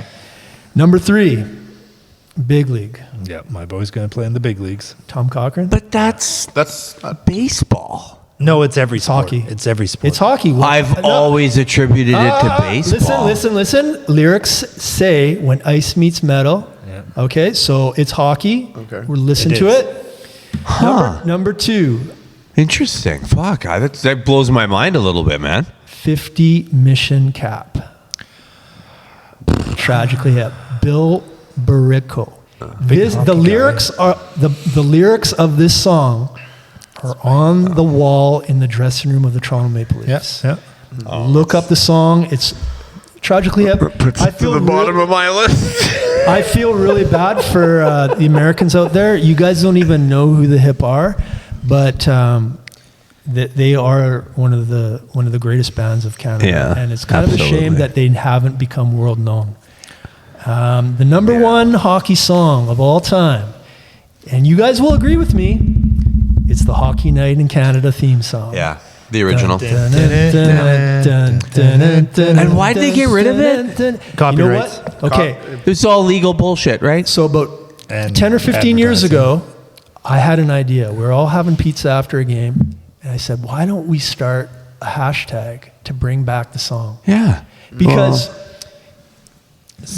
Speaker 2: Number 3, Big League.
Speaker 5: Yeah, my boy's going to play in the big leagues.
Speaker 2: Tom Cochran.
Speaker 6: But that's
Speaker 3: Not
Speaker 6: baseball.
Speaker 5: No, it's every sport.
Speaker 2: hockey.
Speaker 5: It's every sport.
Speaker 2: It's hockey. Well,
Speaker 6: I've
Speaker 2: no.
Speaker 6: always attributed it to baseball.
Speaker 2: Listen. Lyrics say when ice meets metal.
Speaker 5: Yeah.
Speaker 2: Okay, so it's hockey.
Speaker 3: Okay.
Speaker 2: We're listening
Speaker 5: It
Speaker 2: to
Speaker 5: is.
Speaker 2: it. Number 2,
Speaker 6: Interesting. Fuck, that blows my mind a little bit, man.
Speaker 2: 50 Mission Cap. Tragically hip. Bill Barrico. The lyrics are the lyrics of this song are on the wall in the dressing room of the Toronto Maple Leafs.
Speaker 5: Yeah.
Speaker 2: Look up the song. It's tragically hip. I feel
Speaker 6: of my list.
Speaker 2: I feel really bad for the Americans out there. You guys don't even know who the Hip are, but they are one of the greatest bands of Canada,
Speaker 6: Yeah,
Speaker 2: and it's kind of a
Speaker 6: absolutely.
Speaker 2: shame that they haven't become world known. The number 1 hockey song of all time, and you guys will agree with me, it's the Hockey Night in Canada theme song.
Speaker 6: Yeah, the original.
Speaker 2: And
Speaker 6: why'd they get rid of it?
Speaker 5: Copyrights.
Speaker 2: You know what? Okay.
Speaker 6: It's all legal bullshit, right?
Speaker 2: So about
Speaker 5: And
Speaker 2: 10 or 15 years
Speaker 5: advertising.
Speaker 2: ago, I had an idea. We were all having pizza after a game, and I said, why don't we start a hashtag to bring back the song?
Speaker 6: Yeah.
Speaker 2: Because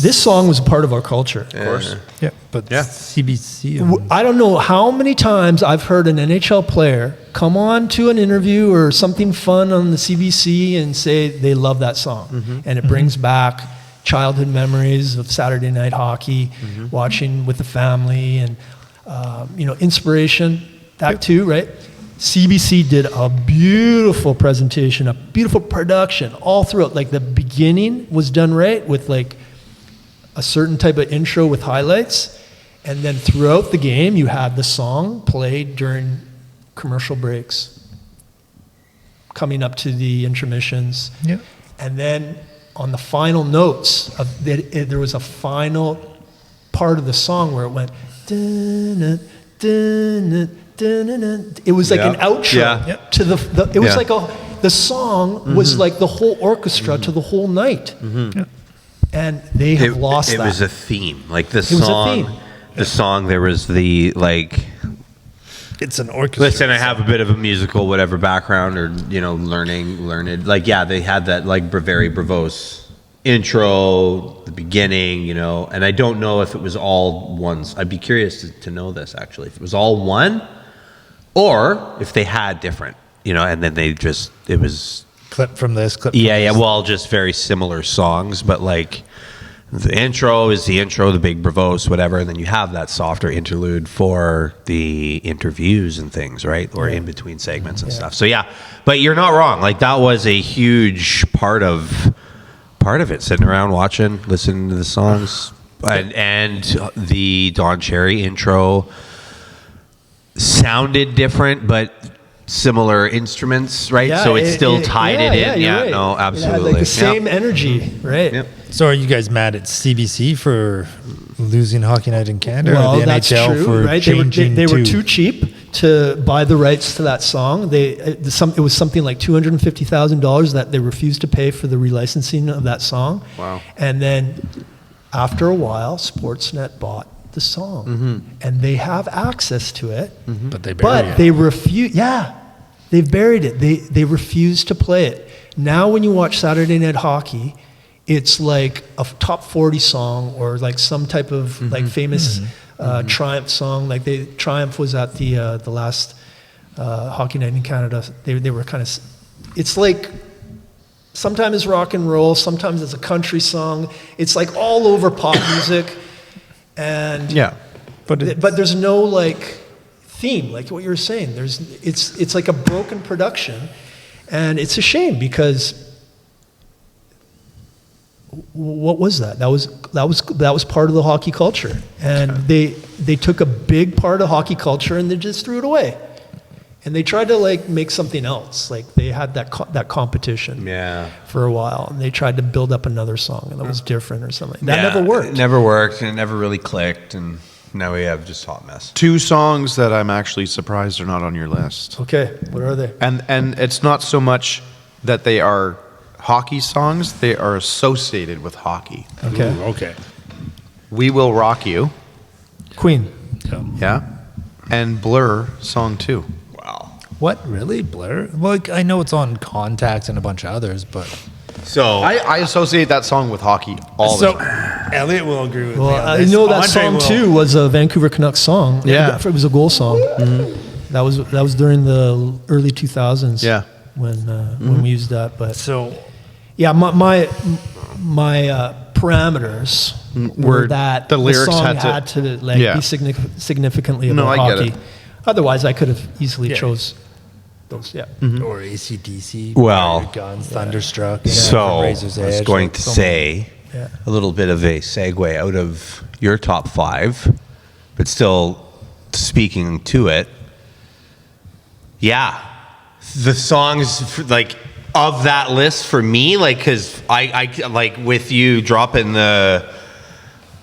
Speaker 2: this song was a part of our culture.
Speaker 3: Of course.
Speaker 5: Yeah, but
Speaker 3: Yeah.
Speaker 5: CBC.
Speaker 2: I don't know how many times I've heard an NHL player come on to an interview or something fun on the CBC and say they love that song. And it brings back childhood memories of Saturday night hockey, watching with the family, and inspiration, that too, right? CBC did a beautiful presentation, a beautiful production all throughout. Like the beginning was done right with like a certain type of intro with highlights. And then throughout the game, you had the song played during commercial breaks, coming up to the intermissions.
Speaker 5: Yeah.
Speaker 2: And then on the final notes, there was a final part of the song where it went, dun, dun, dun, dun, dun, dun. It was like an outro
Speaker 6: Yeah.
Speaker 2: to it was
Speaker 6: Yeah.
Speaker 2: like the song was like the whole orchestra to the whole night.
Speaker 5: Yeah.
Speaker 2: And they have lost
Speaker 6: it
Speaker 2: that.
Speaker 6: was a theme. Like the
Speaker 2: was a
Speaker 6: song
Speaker 2: theme.
Speaker 6: the song, there was the like,
Speaker 5: It's an orchestra.
Speaker 6: listen, I have a bit of a musical whatever background, or learned, like, yeah, they had that like very verbose intro, the beginning, and I don't know if it was all ones. I'd be curious to know this, actually, if it was all one or if they had different, and then it was
Speaker 5: clip from this, clip from
Speaker 6: yeah,
Speaker 5: this.
Speaker 6: well, just very similar songs, but like the intro is the intro, the big bravos, whatever, and then you have that softer interlude for the interviews and things, right? Or in between segments and stuff. So yeah, but you're not wrong. Like that was a huge part of it, sitting around watching, listening to the songs, and the Don Cherry intro sounded different, but similar instruments, right?
Speaker 2: Yeah,
Speaker 6: So it still tied it in.
Speaker 2: you're
Speaker 6: Yeah,
Speaker 2: right.
Speaker 6: no,
Speaker 2: It had,
Speaker 6: absolutely.
Speaker 2: like the same energy, right?
Speaker 6: Yep.
Speaker 5: So are you guys mad at CBC for losing Hockey Night in Canada,
Speaker 2: Well,
Speaker 5: or the
Speaker 2: that's
Speaker 5: NHL
Speaker 2: true,
Speaker 5: for
Speaker 2: right?
Speaker 5: changing
Speaker 2: They were
Speaker 5: to-
Speaker 2: too cheap to buy the rights to that song. It was something like $250,000 that they refused to pay for the relicensing of that song.
Speaker 3: Wow.
Speaker 2: And then after a while, Sportsnet bought the song, and they have access to it.
Speaker 5: but they bury
Speaker 2: But
Speaker 5: it.
Speaker 2: they refuse. Yeah, they've buried it. They refuse to play it. Now, when you watch Saturday Night Hockey, it's like a top 40 song or like some type of like famous Triumph song. Like Triumph was at the last Hockey Night in Canada. They were kind of. It's like sometimes it's rock and roll, sometimes it's a country song. It's like all over pop music, and
Speaker 3: Yeah.
Speaker 5: But
Speaker 2: but there's no like theme, like what you were saying. It's like a broken production, and it's a shame because what was that? That was part of the hockey culture, and they took a big part of hockey culture and they just threw it away, and they tried to like make something else. Like they had that competition
Speaker 6: Yeah.
Speaker 2: for a while, and they tried to build up another song and that was different or something. That never
Speaker 6: It
Speaker 2: worked.
Speaker 6: never worked, and it never really clicked, and now we have just hot mess.
Speaker 3: Two songs that I'm actually surprised are not on your list.
Speaker 2: Okay, what are they?
Speaker 3: And it's not so much that they are hockey songs, they are associated with hockey.
Speaker 2: Okay,
Speaker 5: Ooh, okay.
Speaker 3: We Will Rock You,
Speaker 2: Queen.
Speaker 3: yeah, and Blur Song 2.
Speaker 6: Wow.
Speaker 5: What, really? Blur? Like, I know it's on Contact and a bunch of others, but...
Speaker 6: So
Speaker 3: I associate that song with hockey all the
Speaker 5: So,
Speaker 3: time.
Speaker 5: Elliot will agree with me
Speaker 2: Well,
Speaker 5: on
Speaker 2: I
Speaker 5: this.
Speaker 2: know that
Speaker 5: Andre
Speaker 2: song
Speaker 5: will.
Speaker 2: too was a Vancouver Canucks song.
Speaker 3: Yeah.
Speaker 2: It was a goal song. That was during the early 2000s.
Speaker 3: Yeah.
Speaker 2: when we used that. But
Speaker 5: So,
Speaker 2: yeah, my parameters were
Speaker 3: Were
Speaker 2: that
Speaker 3: the lyrics
Speaker 2: song
Speaker 3: had to-
Speaker 2: like
Speaker 3: Yeah.
Speaker 2: be significantly
Speaker 3: No,
Speaker 2: about
Speaker 3: I get
Speaker 2: hockey.
Speaker 3: it.
Speaker 2: Otherwise, I could have easily
Speaker 5: Yeah.
Speaker 2: chose those. Yeah.
Speaker 5: or AC/DC,
Speaker 6: Well,
Speaker 5: Fire Guns, Thunderstruck,
Speaker 6: so
Speaker 5: Razor's
Speaker 6: I was
Speaker 5: Edge,
Speaker 6: going
Speaker 5: like
Speaker 6: to
Speaker 5: so
Speaker 6: say
Speaker 2: Yeah.
Speaker 6: a little bit of a segue out of your top 5, but still speaking to it. Yeah, the songs like of that list for me, like, because I like with you dropping the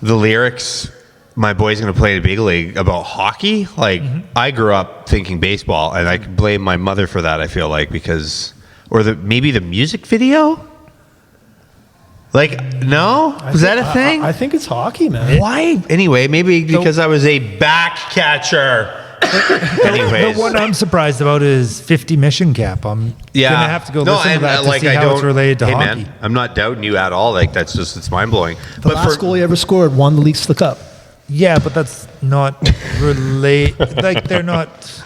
Speaker 6: lyrics, my boy's gonna play in the big league about hockey. Like, I grew up thinking baseball, and I could blame my mother for that. I feel like because, or maybe the music video. Like, no, was that a thing?
Speaker 2: I think it's hockey, man.
Speaker 6: Why? Anyway, maybe because I was a back catcher. Anyways,
Speaker 5: The one I'm surprised about is 50 Mission Cap. I'm gonna have to go listen to that to see how it's related to
Speaker 6: hey
Speaker 5: hockey.
Speaker 6: man, I'm not doubting you at all. Like, that's just, it's mind blowing.
Speaker 2: The last goal he ever scored won the Leafs the cup.
Speaker 5: Yeah, but that's not like they're not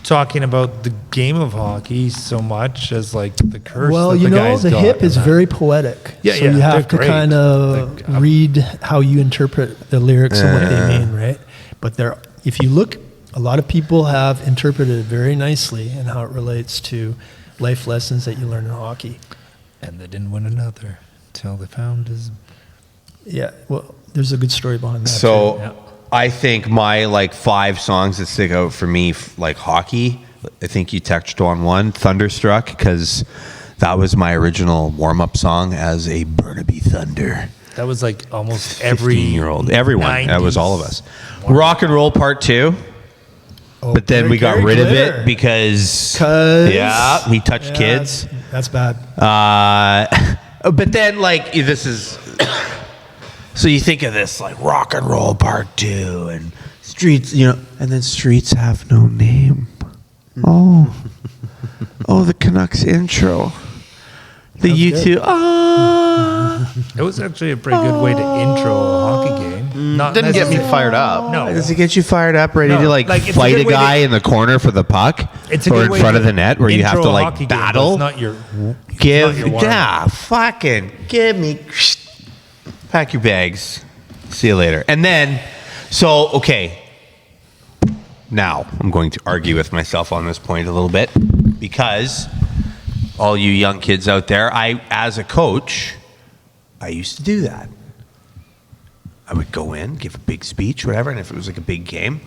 Speaker 5: talking about the game of hockey so much as like the curse.
Speaker 2: Well,
Speaker 5: that
Speaker 2: you
Speaker 5: the
Speaker 2: know,
Speaker 5: guy's
Speaker 2: the
Speaker 5: got
Speaker 2: hip
Speaker 5: and
Speaker 2: is
Speaker 5: that.
Speaker 2: very poetic.
Speaker 5: Yeah,
Speaker 2: so
Speaker 5: yeah,
Speaker 2: you have
Speaker 5: they're
Speaker 2: to
Speaker 5: great.
Speaker 2: kind of
Speaker 5: Like,
Speaker 2: read how you interpret the lyrics and what they mean, right? But if you look, a lot of people have interpreted it very nicely and how it relates to life lessons that you learn in hockey.
Speaker 5: And they didn't win another till they found his.
Speaker 2: Yeah, well, there's a good story behind that.
Speaker 6: So
Speaker 2: too.
Speaker 5: Yeah.
Speaker 6: I think my like 5 songs that stick out for me, like hockey. I think you touched on one, Thunderstruck, because that was my original warm-up song as a Burnaby Thunder.
Speaker 5: That was like almost every
Speaker 6: 15-year-old, everyone. That was all of
Speaker 5: 90s.
Speaker 6: us. Rock and Roll Part 2.
Speaker 2: Oh,
Speaker 6: But then we got
Speaker 2: Gary
Speaker 6: rid of
Speaker 2: Glitter.
Speaker 6: it because,
Speaker 2: 'Cause-
Speaker 6: yeah, he touched
Speaker 2: Yeah,
Speaker 6: kids.
Speaker 2: That's bad.
Speaker 6: But then, like, this is So you think of this like rock and roll part 2 and streets, and then streets have no name. Oh, the Canucks intro. The U2.
Speaker 5: It was actually a pretty good way to intro a hockey game. Not
Speaker 3: Didn't get me
Speaker 5: necessarily-
Speaker 3: fired up.
Speaker 5: No.
Speaker 6: Does it get you fired up, ready
Speaker 5: No,
Speaker 6: to
Speaker 5: like, it's a
Speaker 6: fight
Speaker 5: good
Speaker 6: a
Speaker 5: way
Speaker 6: guy
Speaker 5: to-
Speaker 6: in the corner for the puck,
Speaker 5: It's a
Speaker 6: or
Speaker 5: good
Speaker 6: in
Speaker 5: way
Speaker 6: front
Speaker 5: to
Speaker 6: of the net where you have
Speaker 5: intro
Speaker 6: to
Speaker 5: a hockey game, but
Speaker 6: battle?
Speaker 5: it's not your
Speaker 6: Give,
Speaker 5: warm-up.
Speaker 6: fucking give me. Pack your bags. See you later. And then, okay. Now I'm going to argue with myself on this point a little bit because all you young kids out there, as a coach, I used to do that. I would go in, give a big speech, whatever, and if it was like a big game,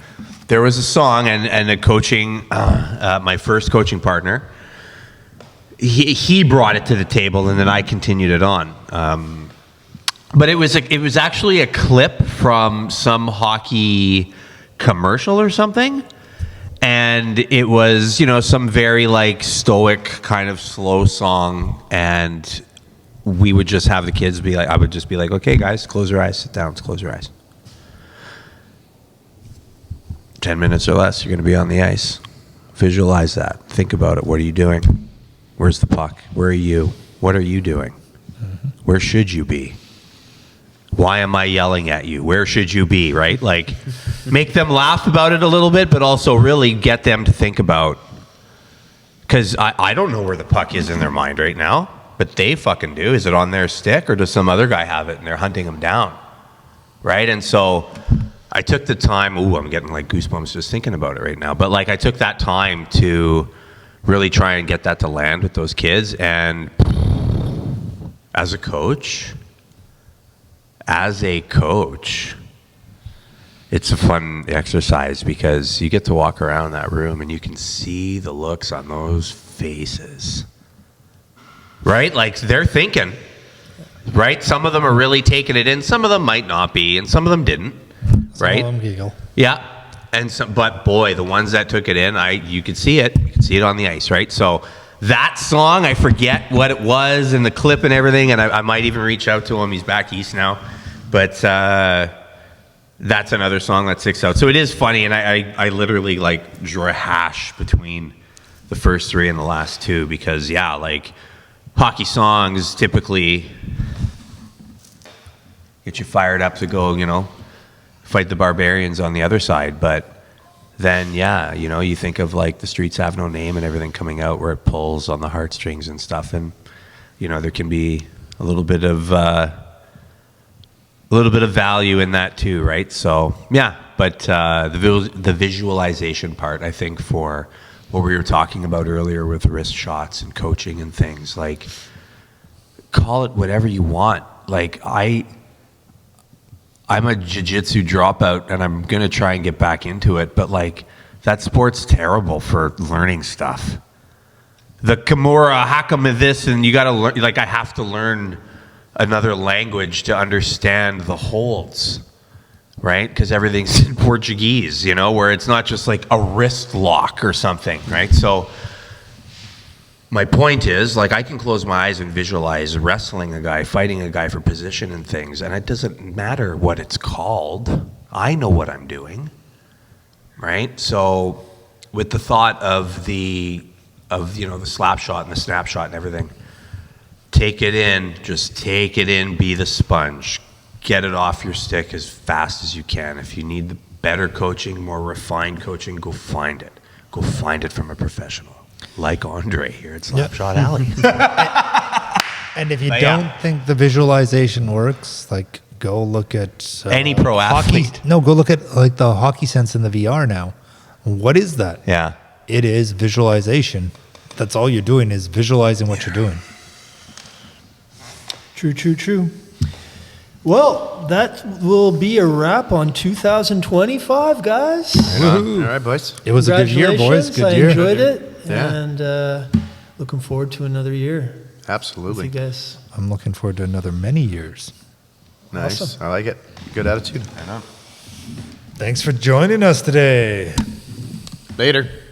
Speaker 6: there was a song and a coaching, my first coaching partner, he brought it to the table and then I continued it on. But it was actually a clip from some hockey commercial or something. And it was, some very stoic kind of slow song. And we would just have the kids be like, I would just be like, okay, guys, close your eyes, sit down, close your eyes. 10 minutes or less, you're going to be on the ice. Visualize that. Think about it. What are you doing? Where's the puck? Where are you? What are you doing? Where should you be? Why am I yelling at you? Where should you be, right? Make them laugh about it a little bit, but also really get them to think about, because I don't know where the puck is in their mind right now, but they fucking do. Is it on their stick or does some other guy have it and they're hunting them down, right? And so I took the time, I'm getting goosebumps just thinking about it right now, but I took that time to really try and get that to land with those kids. And as a coach, it's a fun exercise because you get to walk around that room and you can see the looks on those faces, right? They're thinking, right? Some of them are really taking it in. Some of them might not be, and some of them didn't, right?
Speaker 5: Some of them giggle.
Speaker 6: Yeah. And but boy, the ones that took it in, you could see it. You could see it on the ice, right? So that song, I forget what it was and the clip and everything, and I might even reach out to him. He's back east now. But that's another song that sticks out. So it is funny, and I literally drew a hash between the first 3 and the last 2 because, hockey songs typically get you fired up to go, fight the barbarians on the other side. But then, you think of the Streets Have No Name and everything coming out where it pulls on the heartstrings and stuff. And, there can be a little bit of value in that too, right? So, but the visualization part, I think, for what we were talking about earlier with wrist shots and coaching and things, call it whatever you want. I'm a jiu-jitsu dropout and I'm going to try and get back into it, but that sport's terrible for learning stuff. The Kimura, Hakama this, and you got to learn, I have to learn another language to understand the holds, right? Because everything's in Portuguese, where it's not just a wrist lock or something, right? So my point is, I can close my eyes and visualize wrestling a guy, fighting a guy for position and things, and it doesn't matter what it's called. I know what I'm doing, right? So with the thought of the slap shot and the snapshot and everything, take it in, just take it in, be the sponge. Get it off your stick as fast as you can. If you need the better coaching, more refined coaching, go find it. Go find it from a professional. Like Andre here at Slapshot Alley.
Speaker 5: And if you don't think the visualization works, go look at
Speaker 6: any pro athlete.
Speaker 5: No, go look at the Hockey Sense in the VR now. What is that?
Speaker 6: Yeah.
Speaker 5: It is visualization. That's all you're doing is visualizing what you're doing.
Speaker 2: True. Well, that will be a wrap on 2025, guys.
Speaker 3: All right, boys.
Speaker 5: It was a good year, boys. Good year.
Speaker 2: I enjoyed it.
Speaker 3: Yeah.
Speaker 2: And looking forward to another year with
Speaker 3: Absolutely.
Speaker 2: you guys.
Speaker 5: I'm looking forward to another many years.
Speaker 3: Nice.
Speaker 2: Awesome.
Speaker 3: I like it. Good attitude.
Speaker 5: Thanks for joining us today.
Speaker 3: Later.